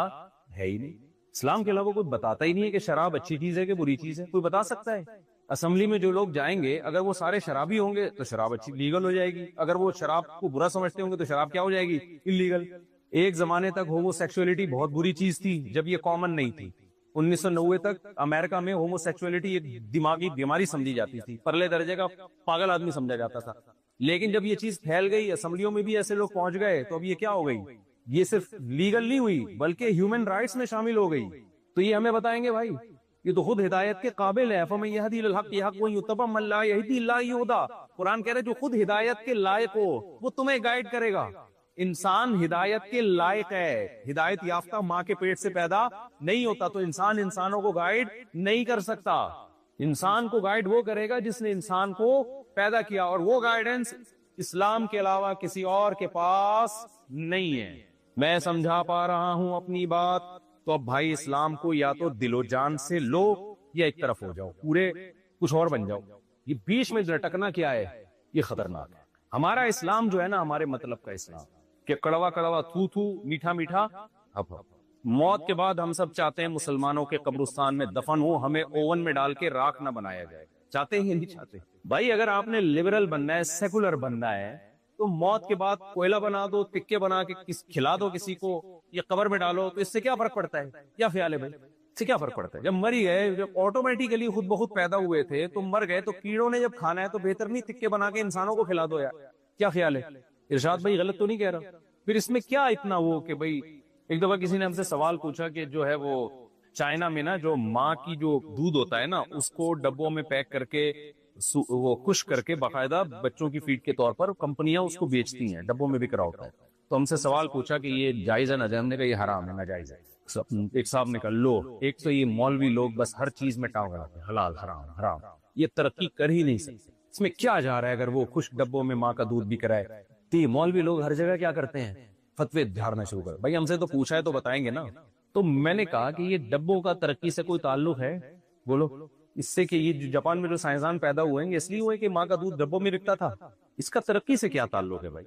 Speaker 2: ہے ہی نہیں. اسلام کے علاوہ کوئی بتاتا ہی نہیں ہے کہ شراب اچھی چیز ہے کہ بری چیز ہے. کوئی بتا سکتا ہے؟ اسمبلی میں جو لوگ جائیں گے اگر وہ سارے شرابی ہوں گے تو شراب اچھی لیگل ہو جائے گی, اگر وہ شراب کو برا سمجھتے ہوں گے تو شراب کیا ہو جائے گی؟ انلیگل. ایک زمانے تک ہومو سیکسولیٹی بہت بری چیز تھی جب یہ کامن نہیں تھی. 1990 تک امریکہ میں ہومو سیکسولیٹی ایک دماغی بیماری سمجھی جاتی تھی, پرلے درجے کا پاگل آدمی سمجھا جاتا تھا. لیکن جب یہ چیز پھیل گئی, اسمبلیوں میں بھی ایسے لوگ پہنچ گئے, تو اب یہ کیا ہو گئی؟ یہ صرف لیگل نہیں ہوئی بلکہ ہیومن رائٹس میں شامل ہو گئی. تو یہ ہمیں بتائیں گے بھائی یہ تو خود ہدایت کے قابل ہے. فمن یہدی للحق یحق ویتبع من لا یہدی الا یہدا. قرآن کہہ رہے جو خود ہدایت کے لائق ہو وہ تمہیں گائیڈ کرے گا. انسان ہدایت کے لائق ہے, ہدایت یافتہ ماں کے پیٹ سے پیدا نہیں ہوتا, تو انسان انسانوں کو گائیڈ نہیں کر سکتا. انسان کو گائیڈ وہ کرے گا جس نے انسان کو پیدا کیا, اور وہ گائیڈنس اسلام کے علاوہ کسی اور کے پاس نہیں ہے. میں سمجھا پا رہا ہوں اپنی بات؟ تو اب بھائی اسلام کو یا تو دل و جان سے لو یا ایک طرف ہو جاؤ, پورے کچھ اور بن جاؤ. یہ بیچ میں لٹکنا کیا ہے, یہ خطرناک ہے. ہمارا اسلام جو ہے نا ہمارے مطلب کا اسلام, کہ کڑوا کڑوا تھو تھو میٹھا میٹھا اب. موت کے بعد ہم سب چاہتے ہیں مسلمانوں کے قبرستان میں دفن ہو, ہمیں اوون میں ڈال کے راکھ نہ بنایا جائے. چاہتے ہیں نہیں چاہتے؟ بھائی اگر آپ نے لبرل بننا ہے, سیکولر بننا ہے, تو موت کے بعد کوئلہ بنا دو, ٹکے بنا کے کھلا دو کسی کو, یا قبر میں ڈالو, تو اس سے کیا فرق پڑتا ہے؟ کیا خیال ہے بھائی, اس سے کیا فرق پڑتا ہے؟ جب مری گئے, جب آٹومیٹیکلی خود بخود پیدا ہوئے تھے تو مر گئے, تو کیڑوں نے جب کھانا ہے تو بہتر نہیں ٹکے بنا کے انسانوں کو کھلا دو یار. کیا خیال ہے؟ ارشاد بھائی غلط تو نہیں کہہ رہا؟ پھر اس میں کیا اتنا وہ کہ بھائی, ایک دفعہ کسی نے ہم سے سوال پوچھا کہ جو ہے وہ چائنا میں نا جو ماں کی جو دودھ ہوتا ہے نا اس کو ڈبوں میں پیک کر کے وہ خشک کر کے باقاعدہ بچوں کی فیڈ کے طور پر کمپنیاں اس کو بیچتی ہیں, ڈبوں میں بک رہا ہوتا ہے. تو ہم سے سوال پوچھا کہ یہ جائز ہے ناجائز؟ ہم نے کہا یہ حرام ہے, ناجائز ہے. ایک صاحب نے کہا لو, ایک تو یہ مولوی لوگ بس ہر چیز میں ٹانگ لاتے ہیں, حلال حرام حرام, یہ ترقی کر ہی نہیں سکتے. اس میں کیا جا رہا ہے اگر وہ خشک ڈبوں میں ماں کا دودھ بک رہا ہے؟ تو یہ مولوی لوگ ہر جگہ کیا کرتے ہیں, فتوے جھاڑنا شروع کر. بھائی ہم سے تو پوچھا ہے تو بتائیں گے نا. تو میں نے کہا کہ یہ ڈبوں کا ترقی سے کوئی تعلق ہے؟ بولو. اس سے کہ یہ جو جاپان میں جو سائنسدان پیدا ہوئے ہیں اس لیے ہوئے کہ ماں کا دودھ ڈبوں میں بکتا تھا, اس کا ترقی سے کیا تعلق ہے بھائی؟